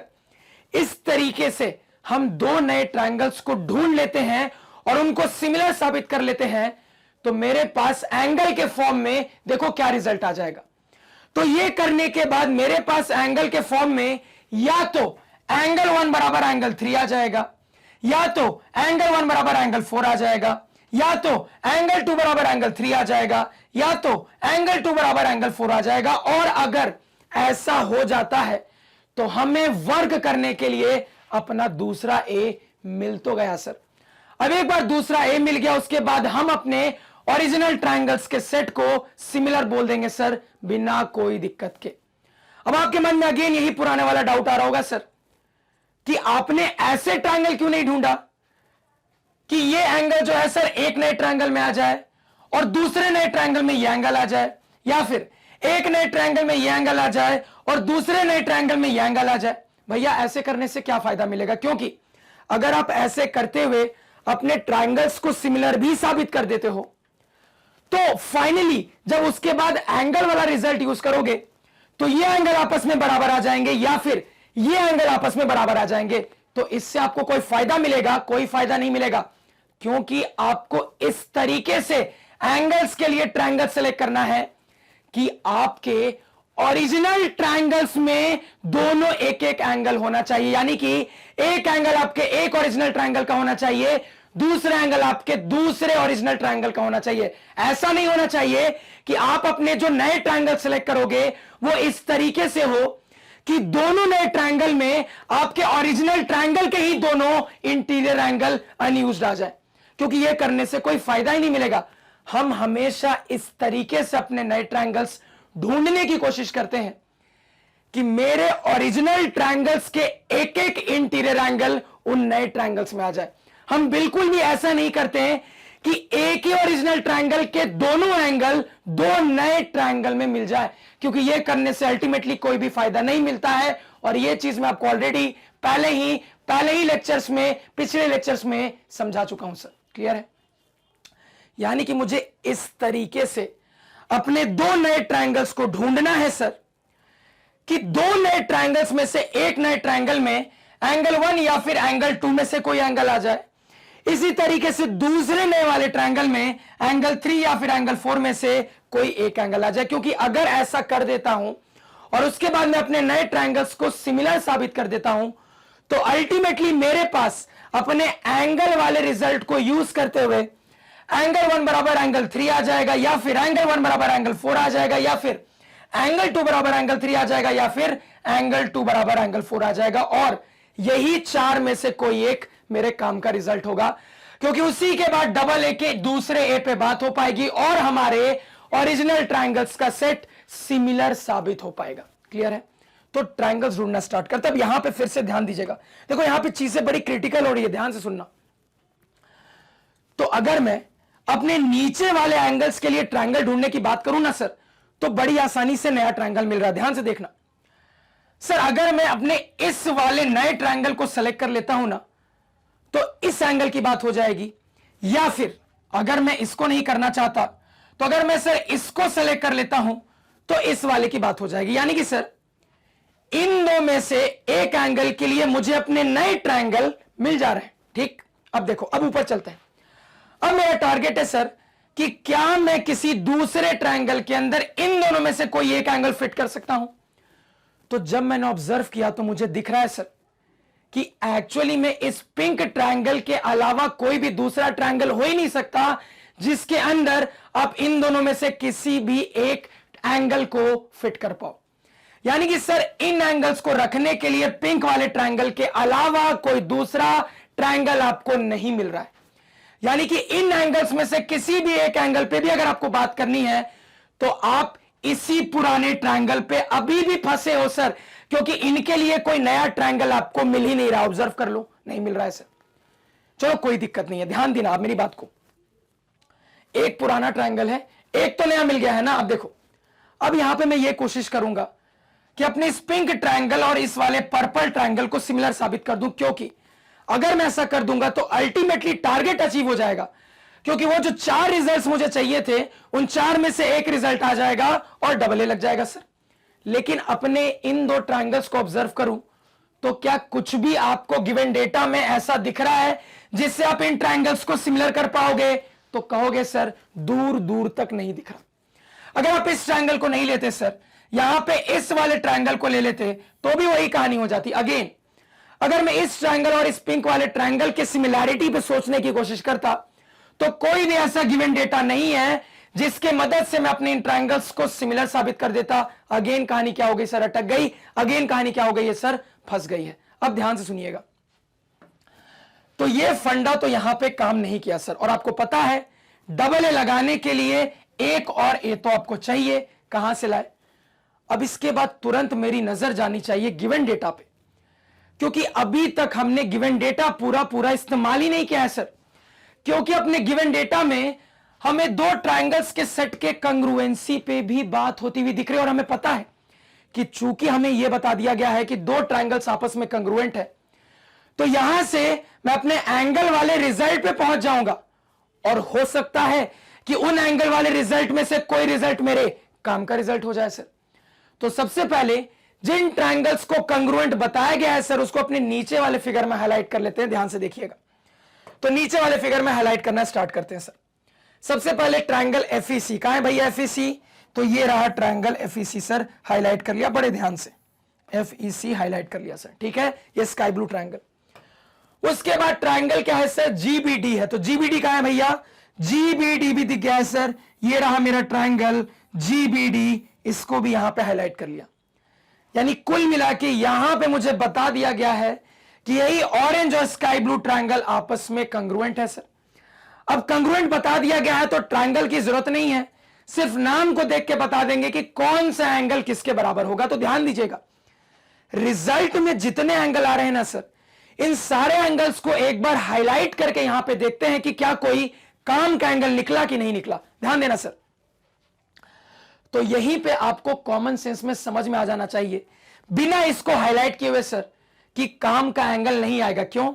इस तरीके से हम दो नए ट्रायंगल्स को ढूंढ लेते हैं और उनको सिमिलर साबित कर लेते हैं तो मेरे पास एंगल के फॉर्म में देखो क्या रिजल्ट आ जाएगा। तो ये करने के बाद मेरे पास एंगल के फॉर्म में या तो एंगल 1 बराबर एंगल 3 आ जाएगा, या तो एंगल 1 बराबर एंगल 4 आ जाएगा, या तो एंगल 2 बराबर एंगल 3 आ जाएगा, या तो एंगल 2 बराबर एंगल 4 आ जाएगा। और अगर ऐसा हो जाता है तो हमें वर्क करने के लिए अपना दूसरा ए मिल तो गया सर। अब एक बार दूसरा ए मिल गया उसके बाद हम अपने ओरिजिनल ट्रायंगल्स के सेट को सिमिलर बोल देंगे सर बिना कोई दिक्कत के। अब आपके मन में अगेन यही पुराने वाला डाउट आ रहा होगा सर कि आपने ऐसे ट्रायंगल क्यों नहीं ढूंढा कि ये एंगल जो है सर एक नए ट्रायंगल में आ जाए और दूसरे नए ट्रायंगल में ये एंगल आ जाए, या फिर एक नए ट्रायंगल में ये एंगल आ जाए और दूसरे नए ट्रायंगल में ये एंगल आ जाए। भैया ऐसे करने से क्या फायदा मिलेगा, क्योंकि अगर आप ऐसे करते हुए अपने ट्रायंगल्स को सिमिलर भी साबित कर देते हो तो फाइनली जब उसके बाद एंगल वाला रिजल्ट यूज करोगे तो ये एंगल आपस में बराबर आ जाएंगे या फिर ये एंगल आपस में बराबर आ जाएंगे। तो इससे आपको कोई फायदा मिलेगा? कोई फायदा नहीं मिलेगा, क्योंकि आपको इस तरीके से एंगल्स के लिए ट्रायंगल सेलेक्ट करना है कि आपके ओरिजिनल ट्रायंगल्स में दोनों एक एक एंगल होना चाहिए, यानी कि एक एंगल आपके एक ओरिजिनल ट्रायंगल का होना चाहिए, दूसरा एंगल आपके दूसरे ओरिजिनल ट्रायंगल का होना चाहिए। ऐसा नहीं होना चाहिए कि आप अपने जो नए ट्रायंगल सेलेक्ट करोगे वो इस तरीके से हो कि दोनों नए ट्रायंगल में आपके ओरिजिनल ट्रायंगल के ही दोनों इंटीरियर एंगल अनयूज्ड आ जाए, क्योंकि यह करने से कोई फायदा ही नहीं मिलेगा। हम हमेशा इस तरीके से अपने नए ट्रायंगल्स ढूंढने की कोशिश करते हैं कि मेरे ओरिजिनल ट्रायंगल्स के एक एक इंटीरियर एंगल उन नए ट्रायंगल्स में आ जाए। हम बिल्कुल भी ऐसा नहीं करते हैं कि एक ही ओरिजिनल ट्रायंगल के दोनों एंगल दो नए ट्रायंगल में मिल जाए, क्योंकि यह करने से अल्टीमेटली कोई भी फायदा नहीं मिलता है। और यह चीज मैं आपको ऑलरेडी पहले ही लेक्चर्स में, पिछले लेक्चर्स में समझा चुका हूं सर। क्लियर है? यानी कि मुझे इस तरीके से अपने दो नए ट्रायंगल्स को ढूंढना है सर कि दो नए ट्रायंगल्स में से एक नए ट्रायंगल में एंगल 1 या फिर एंगल 2 में से कोई एंगल आ जाए। इसी तरीके से दूसरे नए वाले ट्रायंगल में एंगल 3 या फिर एंगल 4 में से कोई एक एंगल आ जाए, क्योंकि अगर ऐसा कर देता हूं और उसके बाद मैं अपने नए ट्रायंगल्स को सिमिलर साबित कर देता हूं तो अल्टीमेटली मेरे पास अपने एंगल वाले रिजल्ट को यूज करते हुए एंगल 1 बराबर एंगल 3 आ जाएगा, या फिर एंगल 1 बराबर एंगल 4 आ जाएगा, या फिर एंगल 2 बराबर एंगल 3 आ जाएगा, या फिर एंगल 2 बराबर एंगल 4 आ जाएगा। और यही चार में से कोई एक मेरे काम का रिजल्ट होगा, क्योंकि उसी के बाद डबल ए के दूसरे ए पे बात हो पाएगी और हमारे ओरिजिनल ट्रायंगल्स का सेट सिमिलर साबित हो पाएगा। क्लियर है? तो ट्रायंगल्स ढूंढना स्टार्ट करते। अब यहां पे फिर से ध्यान दीजिएगा, देखो यहां पे चीजें बड़ी क्रिटिकल हो रही है, ध्यान से सुनना। तो अगर मैं अपने नीचे वाले एंगल्स के लिए ट्रायंगल ढूंढने की बात करूं ना सर, तो बड़ी आसानी से नया ट्रायंगल मिल रहा है। ध्यान से देखना सर, अगर मैं अपने इस वाले नए ट्रायंगल को सेलेक्ट कर लेता हूं ना तो इस एंगल की बात हो जाएगी, या फिर अगर मैं इसको नहीं करना चाहता तो अगर मैं सर इसको सेलेक्ट कर लेता हूं तो इस वाले की बात हो जाएगी। यानी कि सर इन दो में से एक एंगल के लिए मुझे अपने नए ट्रायंगल मिल जा रहे हैं। ठीक, अब देखो, अब ऊपर चलते हैं। अब मेरा टारगेट है सर कि क्या मैं किसी दूसरे ट्रायंगल के अंदर इन दोनों में से कोई एक एंगल फिट कर सकता हूं। तो जब मैंने ऑब्जर्व किया तो मुझे दिख रहा है सर कि एक्चुअली में इस पिंक ट्रायंगल के अलावा कोई भी दूसरा ट्रायंगल हो ही नहीं सकता जिसके अंदर आप इन दोनों में से किसी भी एक एंगल को फिट कर पाओ। यानी कि सर इन एंगल्स को रखने के लिए पिंक वाले ट्रायंगल के अलावा कोई दूसरा ट्रायंगल आपको नहीं मिल रहा है। यानी कि इन एंगल्स में से किसी भी एक एंगल पे भी अगर आपको बात करनी है तो आप इसी पुराने ट्रायंगल पे अभी भी फंसे हो सर, क्योंकि इनके लिए कोई नया ट्रायंगल आपको मिल ही नहीं रहा। ऑब्जर्व कर लो, नहीं मिल रहा है सर। चलो कोई दिक्कत नहीं है, ध्यान देना आप मेरी बात को। एक पुराना ट्रायंगल है, एक तो नया मिल गया है ना। अब देखो, अब यहां पे मैं ये कोशिश करूंगा कि अपने इस पिंक ट्रायंगल और इस वाले पर्पल ट्रायंगल को सिमिलर साबित कर दूं, क्योंकि अगर मैं ऐसा कर दूंगा तो अल्टीमेटली टारगेट अचीव हो जाएगा, क्योंकि वो जो चार रिजल्ट्स मुझे चाहिए थे उन चार में से एक रिजल्ट आ जाएगा और डबल ए लग जाएगा सर। लेकिन अपने इन दो ट्रायंगल्स को ऑब्जर्व करूं तो क्या कुछ भी आपको गिवन डेटा में ऐसा दिख रहा है जिससे आप इन ट्रायंगल्स को सिमिलर कर पाओगे? तो कहोगे सर दूर दूर तक नहीं दिख रहा। अगर आप इस ट्रायंगल को नहीं लेते सर, यहां पे इस वाले ट्रायंगल को ले लेते तो भी वही कहानी हो जाती। अगेन अगर मैं इस ट्रायंगल और इस पिंक वाले ट्रायंगल के सिमिलैरिटी पे सोचने की कोशिश करता तो कोई भी ऐसा गिवन डेटा नहीं है जिसके मदद से मैं अपने इन ट्रायंगल्स को सिमिलर साबित कर देता। अगेन कहानी क्या हो गई सर? अटक गई। अगेन कहानी क्या हो गई है सर? फंस गई है। अब ध्यान से सुनिएगा, तो ये फंडा तो यहां पे काम नहीं किया सर। और आपको पता है डबल ए लगाने के लिए एक और ए तो आपको चाहिए। कहां से लाए? अब इसके बाद तुरंत मेरी नजर जानी चाहिए गिवन डेटा पे, क्योंकि अभी तक हमने गिवन डेटा पूरा पूरा इस्तेमाल ही नहीं किया है सर। क्योंकि अपने गिवन डेटा में हमें दो ट्रायंगल्स के सेट के कंग्रुएंसी पे भी बात होती हुई दिख रही है, और हमें पता है कि चूंकि हमें यह बता दिया गया है कि दो ट्रायंगल्स आपस में कंग्रुएंट है, तो यहां से मैं अपने एंगल वाले रिजल्ट पे पहुंच जाऊंगा, और हो सकता है कि उन एंगल वाले रिजल्ट में से कोई रिजल्ट मेरे काम का रिजल्ट हो जाए सर। तो सबसे पहले जिन ट्रायंगल्स को कंग्रुएंट बताया गया है सर, उसको अपने नीचे वाले फिगर में हाईलाइट कर लेते हैं। ध्यान से देखिएगा, तो नीचे वाले फिगर में हाईलाइट करना स्टार्ट करते हैं सर। सबसे पहले ट्रायंगल एफईसी, कहां है भैया एफईसी? तो ये रहा ट्रायंगल एफईसी सर, हाईलाइट कर लिया बड़े ध्यान से, एफईसी हाईलाइट कर लिया सर, ठीक है, ये स्काई ब्लू ट्रायंगल। उसके बाद ट्रायंगल क्या है सर? जीबीडी है। तो जीबीडी कहां है भैया? जीबीडी भी दिख गया है सर, ये रहा मेरा ट्रायंगल जीबीडी, इसको भी यहां पे हाईलाइट कर लिया। यानी कुल मिला के यहां पे मुझे बता दिया गया है कि यही ऑरेंज और स्काई ब्लू ट्रायंगल आपस में कंग्रुएंट है सर। अब कंग्रुएंट बता दिया गया है तो ट्रायंगल की जरूरत नहीं है, सिर्फ नाम को देख के बता देंगे कि कौन सा एंगल किसके बराबर होगा। तो ध्यान दीजिएगा, रिजल्ट में जितने एंगल आ रहे हैं ना सर, इन सारे एंगल्स को एक बार हाईलाइट करके यहां पे देखते हैं कि क्या कोई काम का एंगल निकला कि नहीं निकला। ध्यान देना सर। तो यहीं पे आपको कॉमन सेंस में समझ में आ जाना चाहिए, बिना इसको हाईलाइट किए हुए सर, कि काम का एंगल नहीं आएगा। क्यों?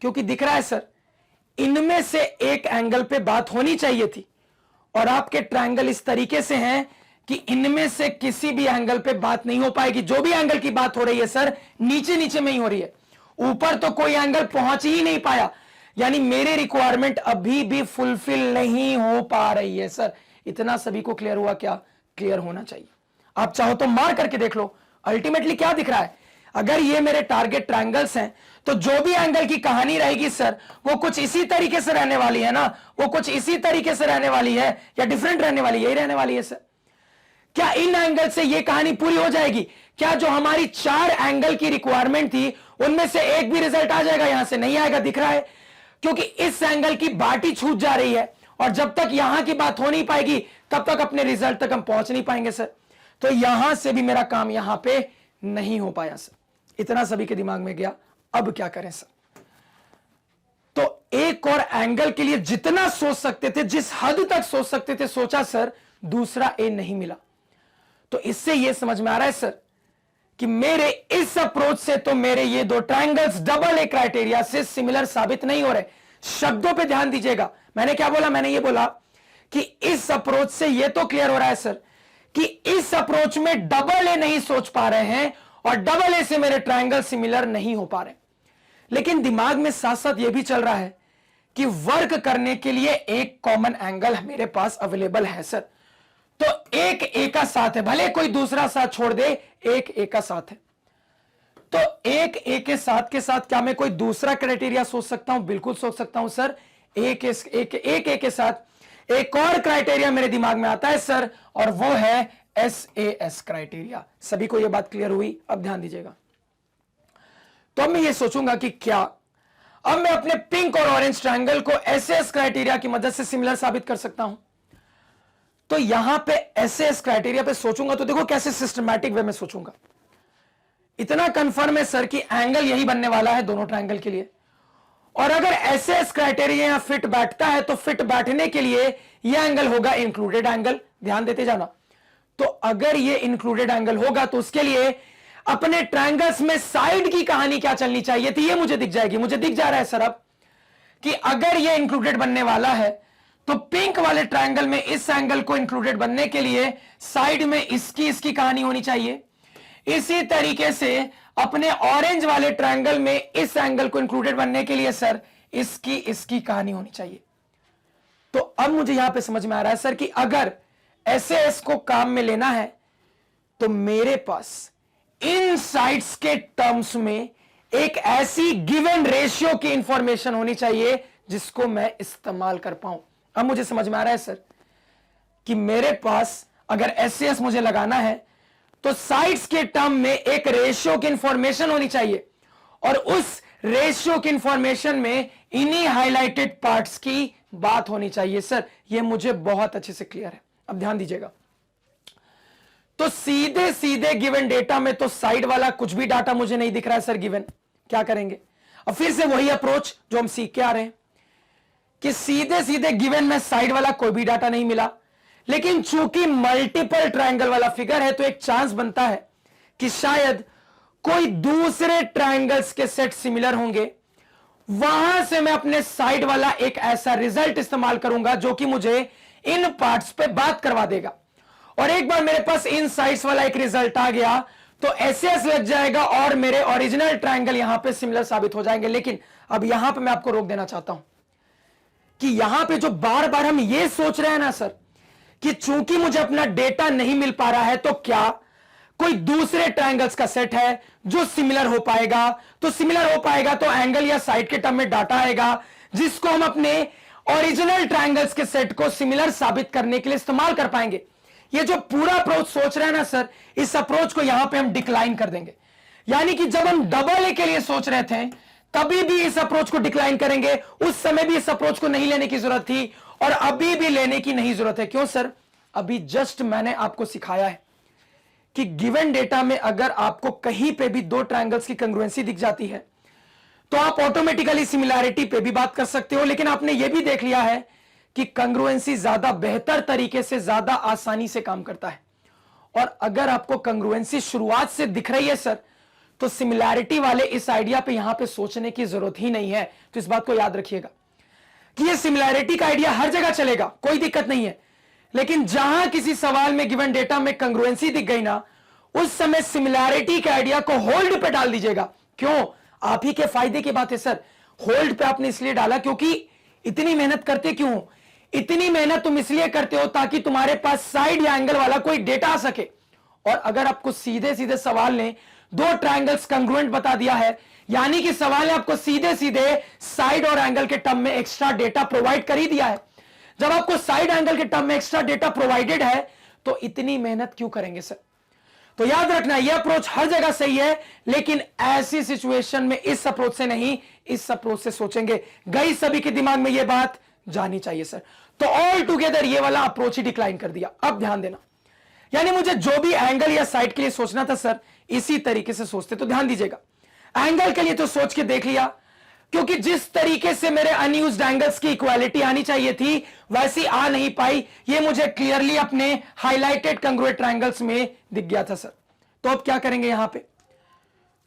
क्योंकि दिख रहा है सर, इनमें से एक एंगल पे बात होनी चाहिए थी, और आपके ट्रायंगल इस तरीके से हैं कि इनमें से किसी भी एंगल पे बात नहीं हो पाएगी। जो भी एंगल की बात हो रही है सर, नीचे नीचे में ही हो रही है, ऊपर तो कोई एंगल पहुंच ही नहीं पाया। यानी मेरे रिक्वायरमेंट अभी भी फुलफिल नहीं हो पा रही है सर। इतना सभी को क्लियर हुआ? क्या क्लियर होना चाहिए? आप चाहो तो मार करके देख लो, अल्टीमेटली क्या दिख रहा है। अगर ये मेरे टारगेट ट्रायंगल्स हैं, तो जो भी एंगल की कहानी रहेगी सर, वो कुछ इसी तरीके से रहने वाली है ना, वो कुछ इसी तरीके से रहने वाली है, या डिफरेंट रहने वाली है? यही रहने वाली है सर। क्या इन एंगल से ये कहानी पूरी हो जाएगी? क्या जो हमारी 4 एंगल की रिक्वायरमेंट थी, उनमें से एक भी रिजल्ट आ जाएगा? यहां से नहीं आएगा, दिख रहा है, क्योंकि इस एंगल की बात ही छूट जा रही है, और जब तक यहां की बात हो नहीं पाएगी, तब तक अपने रिजल्ट तक हम पहुंच नहीं पाएंगे सर। तो यहां से भी मेरा काम यहां पे नहीं हो पाया सर। इतना सभी के दिमाग में गया। अब क्या करें सर? तो एक और एंगल के लिए जितना सोच सकते थे, जिस हद तक सोच सकते थे, सोचा सर, दूसरा ए नहीं मिला। तो इससे यह समझ में आ रहा है सर कि मेरे इस अप्रोच से तो मेरे ये दो ट्रायंगल्स डबल ए क्राइटेरिया से सिमिलर साबित नहीं हो रहे। शब्दों पे ध्यान दीजिएगा, मैंने क्या बोला? मैंने ये बोला कि इस अप्रोच से ये तो क्लियर हो रहा है सर कि इस अप्रोच में डबल ए नहीं सोच पा रहे हैं, और डबल ए से मेरे ट्रायंगल सिमिलर नहीं हो पा रहे। लेकिन दिमाग में साथ साथ यह भी चल रहा है कि वर्क करने के लिए एक कॉमन एंगल मेरे पास अवेलेबल है सर। तो एक ए का साथ है, भले कोई दूसरा साथ छोड़ दे, एक ए का साथ है। तो एक ए के साथ क्या मैं कोई दूसरा क्राइटेरिया सोच सकता हूं? बिल्कुल सोच सकता हूं सर। एक ए के साथ एक और क्राइटेरिया मेरे दिमाग में आता है सर, और वो है SAS क्राइटेरिया। सभी को यह बात क्लियर हुई? अब ध्यान दीजिएगा। तो अब मैं ये सोचूंगा कि क्या अब मैं अपने पिंक और ऑरेंज ट्रायंगल को SAS क्राइटेरिया की मदद से सिमिलर साबित कर सकता हूं। तो यहां पे SAS क्राइटेरिया पे सोचूंगा तो देखो कैसे सिस्टमैटिक वे में सोचूंगा। इतना कंफर्म है सर कि एंगल यही बनने वाला है दोनों ट्रायंगल के लिए, और अगर SAS क्राइटेरिया यहां फिट बैठता है तो फिट बैठने के लिए यह एंगल होगा इंक्लूडेड एंगल। ध्यान देते जाना। तो अगर यह इंक्लूडेड एंगल होगा तो उसके लिए अपने ट्रायंगल्स में साइड की कहानी क्या चलनी चाहिए थी, यह मुझे दिख जाएगी। मुझे दिख जा रहा है सर अब कि अगर यह इंक्लूडेड बनने वाला है तो पिंक वाले ट्रायंगल में इस एंगल को इंक्लूडेड बनने के लिए साइड में इसकी कहानी होनी चाहिए। इसी तरीके से अपने ऑरेंज वाले ट्रायंगल में इस एंगल को इंक्लूडेड बनने के लिए सर इसकी कहानी होनी चाहिए। तो अब मुझे यहां पे समझ में आ रहा है सर कि अगर SAS को काम में लेना है तो मेरे पास इन साइड्स के टर्म्स में एक ऐसी गिवन रेशियो की इंफॉर्मेशन होनी चाहिए जिसको मैं इस्तेमाल कर पाऊं। अब मुझे समझ में आ रहा है सर कि मेरे पास अगर SAS मुझे लगाना है तो साइड्स के टर्म में एक रेशियो की इंफॉर्मेशन होनी चाहिए, और उस रेशियो की इंफॉर्मेशन में इन्हीं हाइलाइटेड पार्ट्स की बात होनी चाहिए सर। यह मुझे बहुत अच्छे से क्लियर है। अब ध्यान दीजिएगा। तो सीधे सीधे गिवन डेटा में तो साइड वाला कुछ भी डाटा मुझे नहीं दिख रहा है सर गिवन, क्या करेंगे? अब फिर से वही अप्रोच जो हम सीख के आ रहे हैं कि सीधे सीधे गिवन में साइड वाला कोई भी डाटा नहीं मिला, लेकिन चूंकि मल्टीपल ट्रायंगल वाला फिगर है तो एक चांस बनता है कि शायद कोई दूसरे ट्रायंगल्स के सेट सिमिलर होंगे, वहां से मैं अपने साइड वाला एक ऐसा रिजल्ट इस्तेमाल करूंगा जो कि मुझे इन पार्ट्स पे बात करवा देगा। और एक बार मेरे पास इन साइड्स वाला एक रिजल्ट आ गया तो एसएस लग जाएगा और मेरे ओरिजिनल ट्रायंगल यहां पे सिमिलर साबित हो जाएंगे। लेकिन अब यहां पे मैं आपको रोक देना चाहता हूं कि यहां पे जो बार बार हम ये सोच रहे हैं ना सर कि चूंकि मुझे अपना डेटा नहीं मिल पा रहा है तो क्या कोई दूसरे ट्रायंगल्स का सेट है जो सिमिलर हो पाएगा, तो सिमिलर हो पाएगा तो एंगल या साइड के टर्म में डाटा आएगा जिसको हम अपने ओरिजिनल ट्रायंगल्स के सेट को सिमिलर साबित करने के लिए इस्तेमाल कर पाएंगे। ये जो पूरा अप्रोच सोच रहे हैं ना सर, इस अप्रोच को यहां पे हम डिक्लाइन कर देंगे। यानी कि जब हम डबल ए के लिए सोच रहे थे तभी भी इस अप्रोच को डिक्लाइन करेंगे, उस समय भी इस अप्रोच को नहीं लेने की जरूरत थी और अभी भी लेने की नहीं जरूरत है। क्यों सर? अभी जस्ट मैंने आपको सिखाया है कि गिवन डेटा में अगर आपको कहीं पे भी दो ट्रायंगल्स की कंग्रुएंसी दिख जाती है तो आप ऑटोमेटिकली सिमिलैरिटी पे भी बात कर सकते हो, लेकिन आपने यह भी देख लिया है कि कंग्रुएंसी ज्यादा बेहतर तरीके से, ज्यादा आसानी से काम करता है। और अगर आपको कंग्रुएंसी शुरुआत से दिख रही है सर तो सिमिलैरिटी वाले इस आइडिया पे यहां पे सोचने की जरूरत ही नहीं है। तो इस बात को याद रखिएगा कि ये सिमिलैरिटी का आइडिया हर जगह चलेगा, कोई दिक्कत नहीं है, लेकिन जहां किसी सवाल में गिवन डेटा में कंग्रुएंसी दिख गई ना, उस समय सिमिलैरिटी के आइडिया को होल्ड पे डाल दीजिएगा। क्यों? आप ही के फायदे की बात है सर। होल्ड पे आपने इसलिए डाला क्योंकि इतनी मेहनत करते क्यों? इतनी मेहनत तुम इसलिए करते हो ताकि तुम्हारे पास साइड या एंगल वाला कोई डेटा आ सके। और अगर आपको सीधे सीधे सवाल ने दो ट्रायंगल्स कंग्रुएंट बता दिया है, यानी कि सवाल ने आपको सीधे सीधे साइड और एंगल के टर्म में एक्स्ट्रा डेटा प्रोवाइड कर ही दिया है। जब आपको साइड एंगल के टर्म में एक्स्ट्रा डेटा प्रोवाइडेड है तो इतनी मेहनत क्यों करेंगे सर? तो याद रखना यह अप्रोच हर जगह सही है, लेकिन ऐसी सिचुएशन में इस अप्रोच से नहीं, इस अप्रोच से सोचेंगे। गई सभी के दिमाग में यह बात जानी चाहिए सर। तो ऑल टुगेदर ये वाला अप्रोच ही डिक्लाइन कर दिया। अब ध्यान देना, यानी मुझे जो भी एंगल या साइड के लिए सोचना था सर, इसी तरीके से सोचते। तो ध्यान दीजिएगा, एंगल के लिए तो सोच के देख लिया, क्योंकि जिस तरीके से मेरे अनयूज्ड एंगल्स की इक्वालिटी आनी चाहिए थी वैसी आ नहीं पाई। ये मुझे क्लियरली अपने हाइलाइटेड कंग्रुएंट ट्रायंगल्स में दिख गया था सर। तो अब क्या करेंगे यहां पे?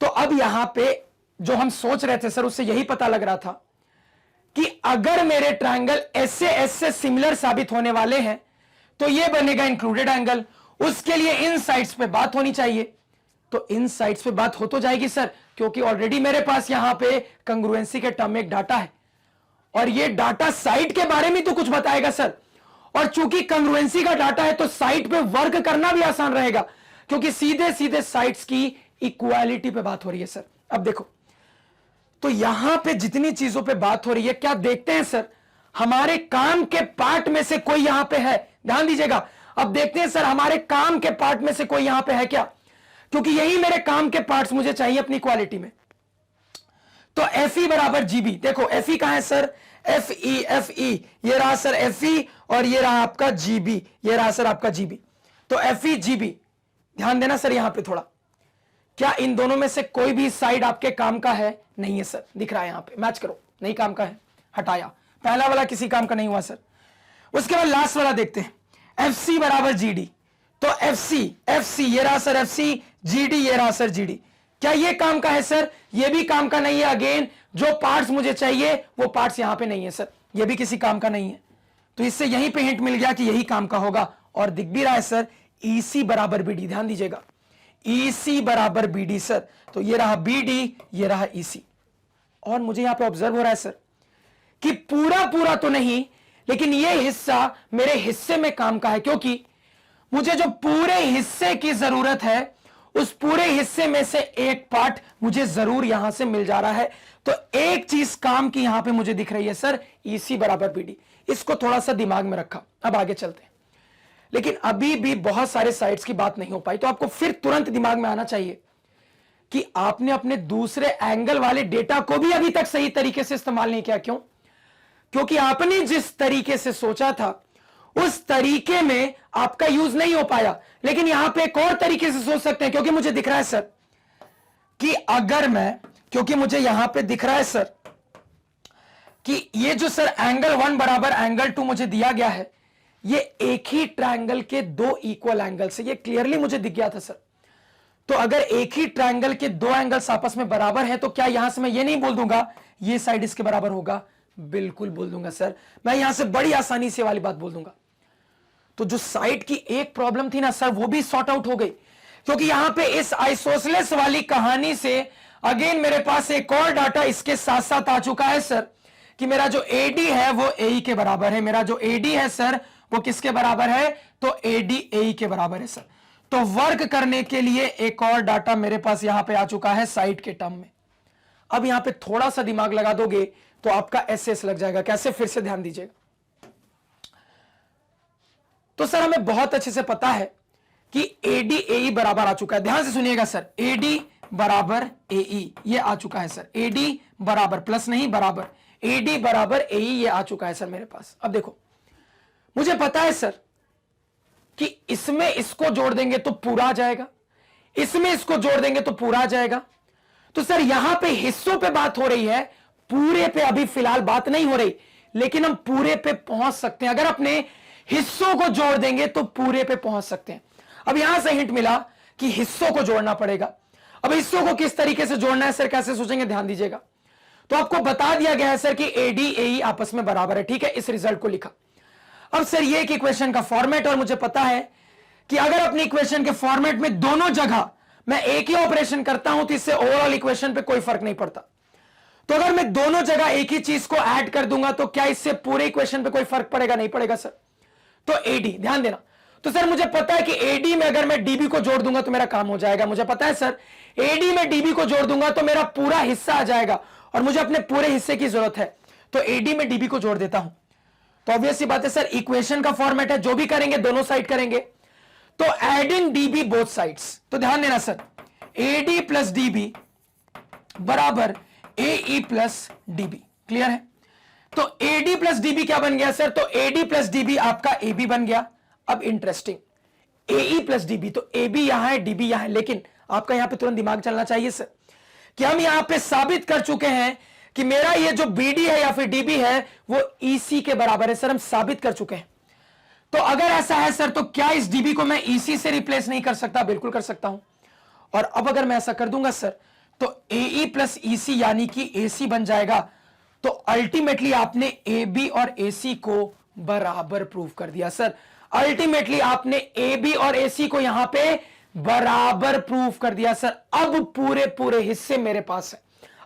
तो अब यहां पे जो हम सोच रहे थे सर, उससे यही पता लग रहा था कि अगर मेरे ट्रायंगल एस से सिमिलर साबित होने वाले हैं तो ये बनेगा इंक्लूडेड एंगल। उसके लिए इन साइड्स पे बात होनी चाहिए। तो इन साइड्स पे बात हो तो जाएगी सर, क्योंकि ऑलरेडी मेरे पास यहां पे कंग्रुएंसी के टर्म में एक डाटा है और ये डाटा साइड के बारे में तो कुछ बताएगा सर। और चूंकि कंग्रुएंसी का डाटा है तो साइड पे वर्क करना भी आसान रहेगा, क्योंकि सीधे सीधे साइड्स की इक्वालिटी पे बात हो रही है सर। अब देखो, तो यहां पे जितनी चीजों पे बात हो रही है, क्या देखते हैं सर हमारे काम के पार्ट में से कोई यहां पे है? ध्यान दीजिएगा, अब देखते हैं सर हमारे काम के पार्ट में से कोई यहां पे है क्या? क्योंकि यही मेरे काम के पार्ट्स मुझे चाहिए अपनी क्वालिटी में। तो FE बराबर GB। देखो FE कहां है सर? FE ये रहा सर FE और ये रहा आपका GB, ये रहा सर आपका GB। तो FE GB, ध्यान देना सर यहां पे थोड़ा, क्या इन दोनों में से कोई भी साइड आपके काम का है? नहीं है सर, दिख रहा है यहां पे, मैच करो। नहीं काम का है, हटाया। पहला वाला किसी काम का नहीं हुआ सर। उसके बाद लास्ट वाला देखते हैं, FC बराबर GD। तो FC ये रहा सर FC, GD ये रहा सर GD। क्या ये काम का है सर? ये भी काम का नहीं है। अगेन जो पार्ट्स मुझे चाहिए वो पार्ट्स यहां पे नहीं है सर, ये भी किसी काम का नहीं है। तो इससे यहीं पे हिंट मिल गया कि यही काम का होगा। और दिख भी रहा है सर EC बराबर BD। ध्यान दीजिएगा, EC बराबर BD सर। तो ये रहा BD, ये रहा EC। और मुझे यहां पे ऑब्जर्व हो रहा है सर कि पूरा तो नहीं, लेकिन ये हिस्सा मेरे हिस्से में काम का है, क्योंकि मुझे जो पूरे हिस्से की जरूरत है उस पूरे हिस्से में से एक पार्ट मुझे जरूर यहां से मिल जा रहा है। तो एक चीज काम की यहां पे मुझे दिख रही है सर, EC बराबर BD। इसको थोड़ा सा दिमाग में रखा। अब आगे चलते हैं, लेकिन अभी भी बहुत सारे साइड्स की बात नहीं हो पाई। तो आपको फिर तुरंत दिमाग में आना चाहिए कि आपने अपने दूसरे एंगल वाले डेटा को भी अभी तक सही तरीके से इस्तेमाल नहीं किया। क्यों? क्योंकि आपने जिस तरीके से सोचा था उस तरीके में आपका यूज नहीं हो पाया। लेकिन यहां पे एक और तरीके से सोच सकते हैं, क्योंकि मुझे दिख रहा है सर कि अगर मैं, क्योंकि मुझे यहां पे दिख रहा है सर कि ये जो सर एंगल 1 बराबर एंगल 2 मुझे दिया गया है, ये एक ही ट्रायंगल के दो इक्वल एंगल से, ये क्लियरली मुझे दिख गया था सर। तो अगर एक ही ट्रायंगल के दो एंगल्स आपस में बराबर है, तो क्या यहां से मैं ये नहीं बोल दूंगा ये साइड इसके बराबर होगा? बिल्कुल बोल दूंगा सर, मैं यहां से बड़ी आसानी से वाली बात बोल दूंगा। तो जो साइड की एक प्रॉब्लम थी ना सर, वो भी सॉर्ट आउट हो गई, क्योंकि यहां पे इस आइसोसेलेस वाली कहानी से अगेन मेरे पास एक और डाटा इसके साथ साथ आ चुका है सर, कि मेरा जो AD है वो AE के बराबर है। मेरा जो AD है सर वो किसके बराबर है? तो AD AE के बराबर है सर। तो वर्क करने के लिए एक और डाटा मेरे पास यहां पे आ चुका है साइड के टर्म में। अब यहां पे थोड़ा सा दिमाग लगा दोगे तो आपका SS लग जाएगा। कैसे? फिर से ध्यान दीजिएगा। तो सर हमें बहुत अच्छे से पता है कि AD AE बराबर आ चुका है। ध्यान से सुनिएगा सर, AD बराबर AE ये आ चुका है सर। AD बराबर, प्लस नहीं बराबर, AD बराबर AE ये आ चुका है सर मेरे पास। अब देखो, मुझे पता है सर कि इसमें इसको जोड़ देंगे तो पूरा आ जाएगा, इसमें इसको जोड़ देंगे तो पूरा आ जाएगा। तो सर यहां पे हिस्सों पे बात हो रही है, पूरे पे अभी फिलहाल बात नहीं हो रही, लेकिन हम पूरे पे पहुंच सकते हैं। अगर अपने हिस्सों को जोड़ देंगे तो पूरे पे पहुंच सकते हैं। अब यहां से हिंट मिला कि हिस्सों को जोड़ना पड़ेगा। अब हिस्सों को किस तरीके से जोड़ना है सर, कैसे सोचेंगे? ध्यान दीजिएगा। तो आपको बता दिया गया है सर कि AD AE आपस में बराबर है, ठीक है, इस रिजल्ट को लिखा। अब सर ये एक इक्वेशन का फॉर्मेट, और मुझे पता है कि अगर अपनी इक्वेशन के फॉर्मेट में दोनों जगह मैं एक ही ऑपरेशन करता हूं तो इससे ओवरऑल इक्वेशन पे कोई फर्क नहीं पड़ता। तो अगर मैं दोनों जगह एक ही चीज को ऐड कर दूंगा तो क्या इससे पूरे इक्वेशन पे कोई फर्क पड़ेगा? नहीं पड़ेगा सर। तो AD, ध्यान देना। तो सर मुझे पता है कि AD में अगर मैं DB को जोड़ दूंगा तो मेरा काम हो जाएगा। मुझे पता है सर AD में DB को जोड़ दूंगा तो मेरा पूरा हिस्सा आ जाएगा, और मुझे अपने पूरे हिस्से की जरूरत है, तो AD में DB को जोड़ देता हूं। तो ऑब्वियस सी बात है सर, इक्वेशन का फॉर्मेट है, जो भी करेंगे दोनों साइड करेंगे। तो एडिंग DB बोथ साइड्स, तो ध्यान देना सर, AD प्लस DB बराबर AE प्लस DB। क्लियर है? तो AD प्लस DB क्या बन गया सर? तो AD प्लस DB आपका AB बन गया। अब इंटरेस्टिंग, AE प्लस DB, तो AB यहां है, DB यहां है, लेकिन आपका यहां पे तुरंत दिमाग चलना चाहिए सर कि हम यहां पे साबित कर चुके हैं कि मेरा ये जो BD है या फिर DB है वो EC के बराबर है। सर हम साबित कर चुके हैं। तो अगर ऐसा है सर, तो क्या इस DB को मैं EC से रिप्लेस नहीं कर सकता? बिल्कुल कर सकता हूं। और अब अगर मैं ऐसा कर दूंगा सर, तो AE प्लस EC यानी कि AC बन जाएगा। तो अल्टीमेटली आपने AB और AC को बराबर प्रूव कर दिया सर। अल्टीमेटली आपने AB और AC को यहां पे बराबर प्रूव कर दिया सर। अब पूरे पूरे हिस्से मेरे पास है,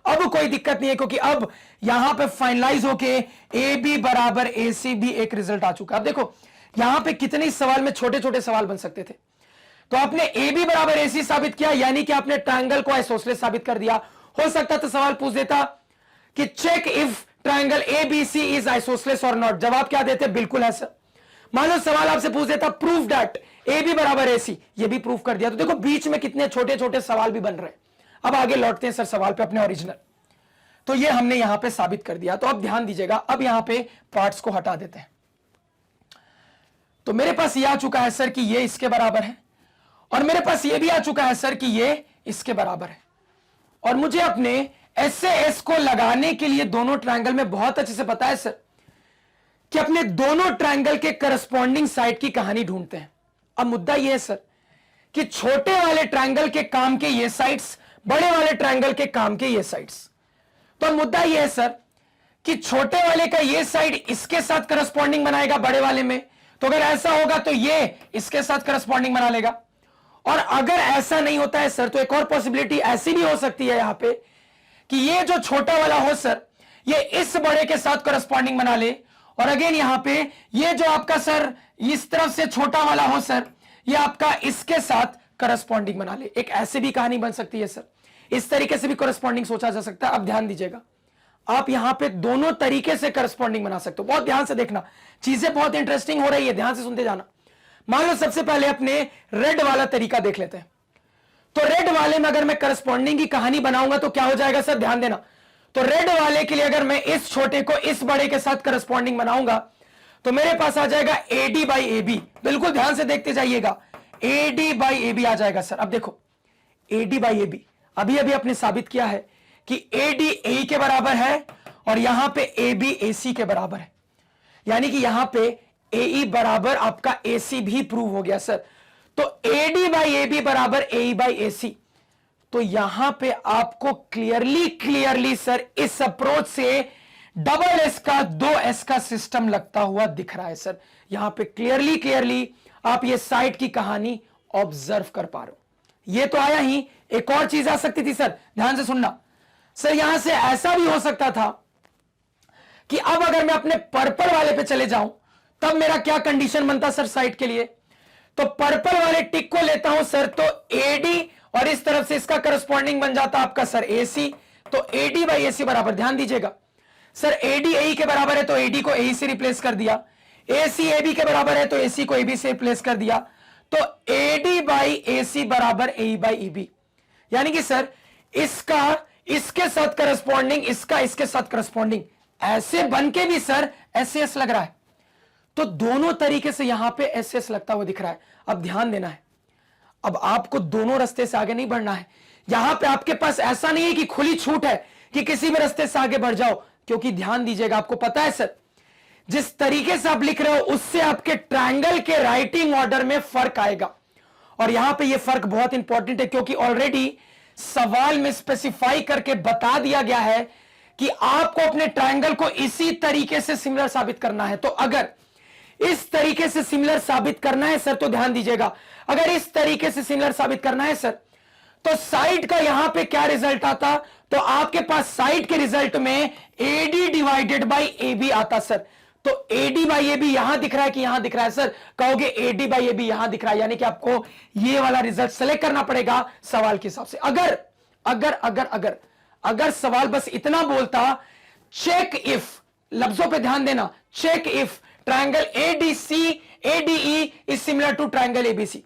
अब कोई दिक्कत नहीं है, क्योंकि अब यहां पे फाइनलाइज होके AB बराबर AC भी एक रिजल्ट आ चुका है। अब देखो यहां पे कितने सवाल में छोटे छोटे सवाल बन सकते थे। तो आपने AB बराबर AC साबित किया, यानी कि आपने ट्रायंगल को आइसोसेलेस साबित कर दिया। हो सकता तो सवाल पूछ देता कि check if triangle ABC is isosceles और नॉट। जवाब क्या देते? बिल्कुल है सर। मान लो सवाल आपसे पूछ देता प्रूफ दैट AB बराबर AC, ये भी प्रूफ कर दिया। तो देखो बीच में कितने छोटे छोटे सवाल भी बन रहे हैं। अब आगे लौटते हैं सर सवाल पे अपने ओरिजिनल। तो ये हमने यहां पे साबित कर दिया। तो अब ध्यान दीजिएगा, अब यहां पे पार्ट्स को हटा देते हैं। तो मेरे पास ये आ चुका है सर कि ये इसके बराबर है, और मेरे पास ये भी आ चुका है सर कि ये इसके बराबर है। और मुझे अपने SAS को लगाने के लिए दोनों ट्रायंगल में बहुत अच्छे से पता है सर कि अपने दोनों ट्रायंगल के करस्पॉन्डिंग साइड की कहानी ढूंढते हैं। अब मुद्दा यह है सर कि छोटे वाले ट्रायंगल के काम के ये साइड्स, बड़े वाले ट्रायंगल के काम के ये साइड्स। तो मुद्दा यह है सर कि छोटे वाले का ये साइड इसके साथ करस्पॉन्डिंग बनाएगा बड़े वाले में। तो अगर ऐसा होगा तो ये इसके साथ करस्पॉन्डिंग बना लेगा। और अगर ऐसा नहीं होता है सर, तो एक और पॉसिबिलिटी ऐसी भी हो सकती है यहां पे कि ये जो छोटा वाला हो सर, ये इस बड़े के साथ करस्पॉन्डिंग बना ले, और अगेन यहां पे ये जो आपका सर इस तरफ से छोटा वाला हो सर, ये आपका इसके साथ करस्पॉन्डिंग बना ले। एक ऐसे भी कहानी बन सकती है सर, इस तरीके से भी करस्पॉन्डिंग सोचा जा सकता है। अब ध्यान दीजिएगा, आप यहां पे दोनों तरीके से करस्पॉन्डिंग बना सकते हो। बहुत ध्यान से देखना, चीजें बहुत इंटरेस्टिंग हो रही है, ध्यान से सुनते जाना। मान लो सबसे पहले अपने रेड वाला तरीका देख लेते हैं। तो रेड वाले में अगर मैं करस्पॉन्डिंग की कहानी बनाऊंगा तो क्या हो जाएगा सर? ध्यान देना। तो रेड वाले के लिए अगर मैं इस छोटे को इस बड़े के साथ करस्पॉन्डिंग बनाऊंगा तो मेरे पास आ जाएगा AD बाई AB, बिल्कुल ध्यान से देखते जाइएगा, AD बाई AB आ जाएगा सर। अब देखो AD बाई AB अभी अभी आपने साबित किया है कि AD AE के बराबर है और यहां पे AB AC के बराबर है, यानी कि यहां पे AE बराबर आपका AC भी प्रूव हो गया सर। तो AD बाई AB बराबर AE बाई AC, तो यहां पे आपको क्लियरली सर इस अप्रोच से डबल एस का 2s का सिस्टम लगता हुआ दिख रहा है सर। यहां पे क्लियरली आप ये साइट की कहानी ऑब्जर्व कर पा रहे हो। ये तो आया ही, एक और चीज आ सकती थी सर, ध्यान से सुनना सर। यहां से ऐसा भी हो सकता था कि अब अगर मैं अपने पर्पल वाले पे चले जाऊं तब मेरा क्या कंडीशन बनता सर साइट के लिए। तो पर्पल वाले टिक को लेता हूं सर, तो AD और इस तरफ से इसका करस्पॉन्डिंग बन जाता आपका सर AC। तो AD बाई AC बराबर, ध्यान दीजिएगा सर, AD AE के बराबर है तो AD को AE से रिप्लेस कर दिया, AC AB के बराबर है तो AC को AB से रिप्लेस कर दिया। तो AD बाई AC बराबर AE बाई EB, यानी कि सर इसका इसके साथ करस्पॉन्डिंग, इसका इसके साथ करस्पॉन्डिंग, ऐसे बन के भी सर SS लग रहा है। तो दोनों तरीके से यहां पे SS लगता हुआ दिख रहा है। अब ध्यान देना है, अब आपको दोनों रास्ते से आगे नहीं बढ़ना है। यहां पे आपके पास ऐसा नहीं है कि खुली छूट है कि किसी भी रास्ते से आगे बढ़ जाओ, क्योंकि ध्यान दीजिएगा, आपको पता है सर जिस तरीके से आप लिख रहे हो उससे आपके ट्रायंगल के राइटिंग ऑर्डर में फर्क आएगा। और यहां पे ये फर्क बहुत इंपॉर्टेंट है, क्योंकि ऑलरेडी सवाल में स्पेसिफाई करके बता दिया गया है कि आपको अपने ट्रायंगल को इसी तरीके से सिमिलर साबित करना है। तो अगर इस तरीके से सिमिलर साबित करना है सर, तो ध्यान दीजिएगा, अगर इस तरीके से सिमिलर साबित करना है सर, तो साइड का यहां पे क्या रिजल्ट आता, तो आपके पास साइड के रिजल्ट में AD डिवाइडेड बाई AB आता सर। तो AD बाई AB यहां दिख रहा है कि यहां दिख रहा है सर, कहोगे AD बाई AB यहां दिख रहा है, यानी कि आपको ये वाला रिजल्ट सेलेक्ट करना पड़ेगा सवाल के हिसाब से। अगर अगर अगर अगर अगर सवाल बस इतना बोलता, चेक इफ, लफ्जों पे ध्यान देना, check if triangle ADC ADE is similar to triangle ABC,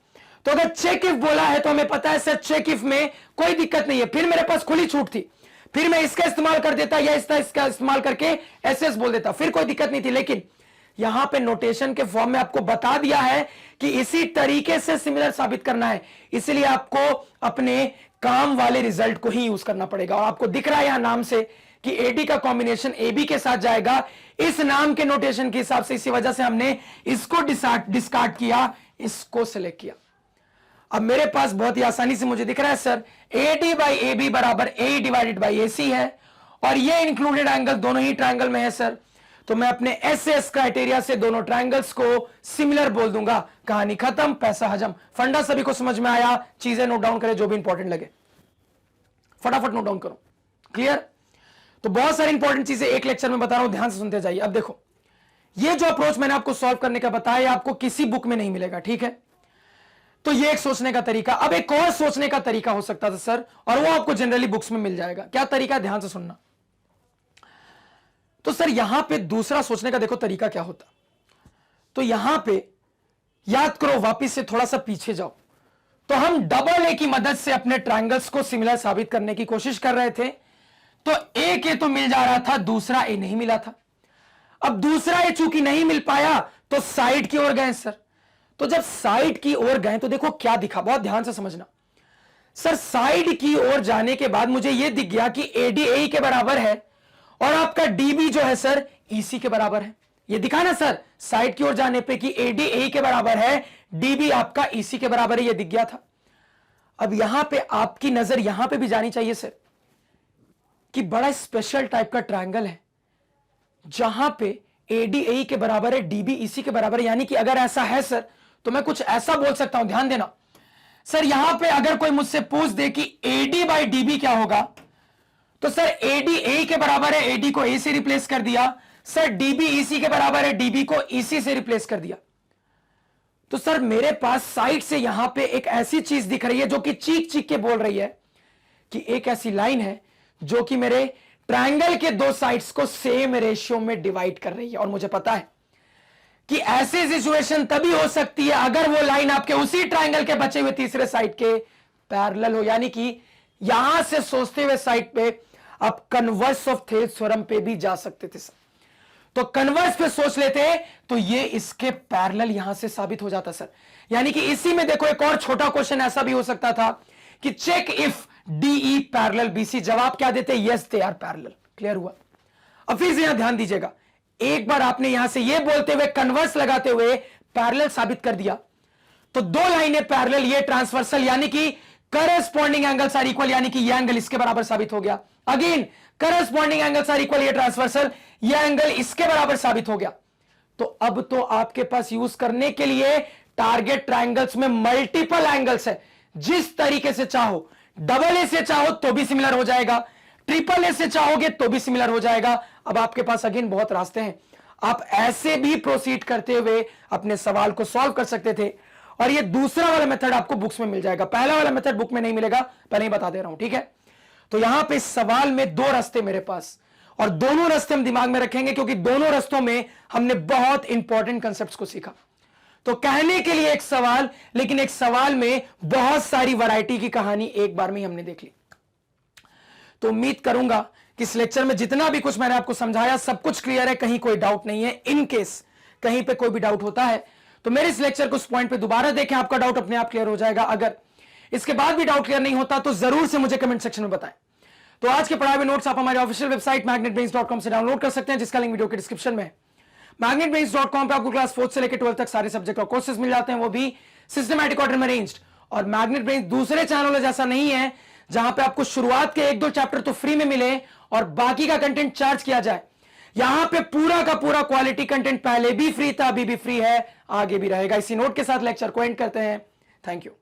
तो अगर चेक इफ बोला है तो हमें पता है सर चेक इफ में कोई दिक्कत नहीं है, फिर मेरे पास खुली छूट थी, फिर मैं इसका इस्तेमाल कर देता या इसका इस्तेमाल करके SS बोल देता, फिर कोई दिक्कत नहीं थी। लेकिन यहां पे नोटेशन के फॉर्म में आपको बता दिया है कि इसी तरीके से सिमिलर साबित करना है, इसलिए आपको अपने काम वाले रिजल्ट को ही यूज करना पड़ेगा। और आपको दिख रहा है यहां नाम से कि AD का कॉम्बिनेशन AB के साथ जाएगा, इस नाम के नोटेशन के हिसाब से, इसी वजह से हमने इसको डिस्कार्ड किया, इसको सिलेक्ट किया। अब मेरे पास बहुत ही आसानी से मुझे दिख रहा है सर AD बाई AB बराबर AE डिवाइडेड बाई AC है, और ये इंक्लूडेड एंगल दोनों ही ट्रायंगल में है सर। तो मैं अपने SS क्राइटेरिया से दोनों ट्रायंगल्स को सिमिलर बोल दूंगा, कहानी खत्म, पैसा हजम। फंडा सभी को समझ में आया, चीजें नोट डाउन करें जो भी इंपॉर्टेंट लगे, फटाफट नोट डाउन करो। क्लियर? तो बहुत सारी इंपॉर्टेंट चीजें एक लेक्चर में बता रहा हूं, ध्यान से सुनते जाइए। अब देखो, ये जो अप्रोच मैंने आपको सॉल्व करने का बताया आपको किसी बुक में नहीं मिलेगा, ठीक है? तो ये एक सोचने का तरीका। अब एक और सोचने का तरीका हो सकता था सर, और वो आपको जनरली बुक्स में मिल जाएगा। क्या तरीका? ध्यान से सुनना। तो सर यहां पे दूसरा सोचने का देखो तरीका क्या होता। तो यहां पे याद करो, वापिस से थोड़ा सा पीछे जाओ, तो हम डबल ए की मदद से अपने ट्रायंगल्स को सिमिलर साबित करने की कोशिश कर रहे थे। तो एक ए तो मिल जा रहा था, दूसरा ए नहीं मिला था। अब दूसरा ए चूंकि नहीं मिल पाया तो साइड की ओर गए सर। तो जब साइड की ओर गए तो देखो क्या दिखा, बहुत ध्यान से समझना सर। साइड की ओर जाने के बाद मुझे यह दिख गया कि AD AE के बराबर है और आपका DB जो है सर EC के बराबर है। ये दिखा ना सर साइड की ओर जाने पे कि AD AE के बराबर है, DB आपका EC के बराबर है, ये दिख गया था। अब यहां पे आपकी नजर यहां पे भी जानी चाहिए सर कि बड़ा स्पेशल टाइप का ट्रायंगल है जहां पे AD AE के बराबर है, DB EC के बराबर है। यानी कि अगर ऐसा है सर तो मैं कुछ ऐसा बोल सकता हूं, ध्यान देना सर। यहां पे अगर कोई मुझसे पूछ दे कि AD बाई DB क्या होगा, तो सर AD AE के बराबर है, AD को A से रिप्लेस कर दिया सर। DB EC के बराबर है, DB को EC से रिप्लेस कर दिया। तो सर मेरे पास साइड से यहां पे एक ऐसी चीज दिख रही है जो कि चीख चीख के बोल रही है कि एक ऐसी लाइन है जो कि मेरे ट्रायंगल के दो साइड्स को सेम रेशियो में डिवाइड कर रही है। और मुझे पता है कि ऐसी सिचुएशन तभी हो सकती है अगर वो लाइन आपके उसी ट्रायंगल के बचे हुए तीसरे साइड के पैरेलल हो। यानी कि यहां से सोचते हुए साइड पे आप कन्वर्स ऑफ थेल्स थ्योरम पे भी जा सकते थे सर। तो कन्वर्स पे सोच लेते तो ये इसके पैरेलल यहां से साबित हो जाता सर। यानी कि इसी में देखो एक और छोटा क्वेश्चन ऐसा भी हो सकता था कि check if DE parallel BC, जवाब क्या देते? Yes they are parallel. Clear हुआ? अब फिर से यहां ध्यान दीजिएगा, एक बार आपने यहां से ये बोलते हुए कन्वर्स लगाते हुए पैरेलल साबित कर दिया, तो दो लाइनें पैरेलल, ये ट्रांसवर्सल, यानी कि करस्पॉन्डिंग एंगल्स आर इक्वल, यानी कि ये एंगल इसके बराबर साबित हो गया। Again corresponding angles are equal, ये ट्रांसवर्सल, ये एंगल इसके बराबर साबित हो गया। तो अब तो आपके पास यूज करने के लिए टारगेट ट्रायंगल्स में मल्टीपल एंगल्स है। जिस तरीके से चाहो, डबल ए से चाहो तो भी सिमिलर हो जाएगा, ट्रिपल ए से चाहोगे तो भी सिमिलर हो जाएगा। अब आपके पास अगेन बहुत रास्ते हैं, आप ऐसे भी प्रोसीड करते हुए अपने सवाल को सॉल्व कर सकते थे। और ये दूसरा वाला मेथड आपको बुक्स में मिल जाएगा, पहला वाला मेथड बुक में नहीं मिलेगा, पहले ही बता दे रहा हूं, ठीक है। तो यहां पे सवाल में दो रास्ते मेरे पास, और दोनों रास्ते हम दिमाग में रखेंगे क्योंकि दोनों रास्तों में हमने बहुत इंपॉर्टेंट कंसेप्ट्स को सीखा। तो कहने के लिए एक सवाल, लेकिन एक सवाल में बहुत सारी वैरायटी की कहानी एक बार में ही हमने देख ली। तो उम्मीद करूंगा कि इस लेक्चर में जितना भी कुछ मैंने आपको समझाया सब कुछ क्लियर है, कहीं कोई डाउट नहीं है। इन केस कहीं पे कोई भी डाउट होता है तो मेरे इस लेक्चर को उस पॉइंट पे दोबारा देखें, आपका डाउट अपने आप क्लियर हो जाएगा। अगर इसके बाद भी डाउट क्लियर नहीं होता तो जरूर से मुझे कमेंट सेक्शन में बताएं। तो आज के पढ़ाए हुए नोट्स आप हमारे ऑफिशियल वेबसाइट magnetbrains.com से डाउनलोड कर सकते हैं, जिसका लिंक वीडियो के डिस्क्रिप्शन में है। magnetbrains.com पे आपको क्लास 4 से लेकर 12 तक सारे सब्जेक्ट और कोर्सेज मिल जाते हैं, वो भी सिस्टमैटिक ऑर्डर में अरेंज्ड। और मैग्नेट ब्रेन्स दूसरे चैनलों जैसा नहीं है जहां पे आपको शुरुआत के 1-2 चैप्टर तो फ्री में मिले और बाकी का कंटेंट चार्ज किया जाए। यहां पे पूरा का पूरा क्वालिटी कंटेंट पहले भी फ्री था, अभी भी फ्री है, आगे भी रहेगा। इसी नोट के साथ लेक्चर को एंड करते हैं। Thank you.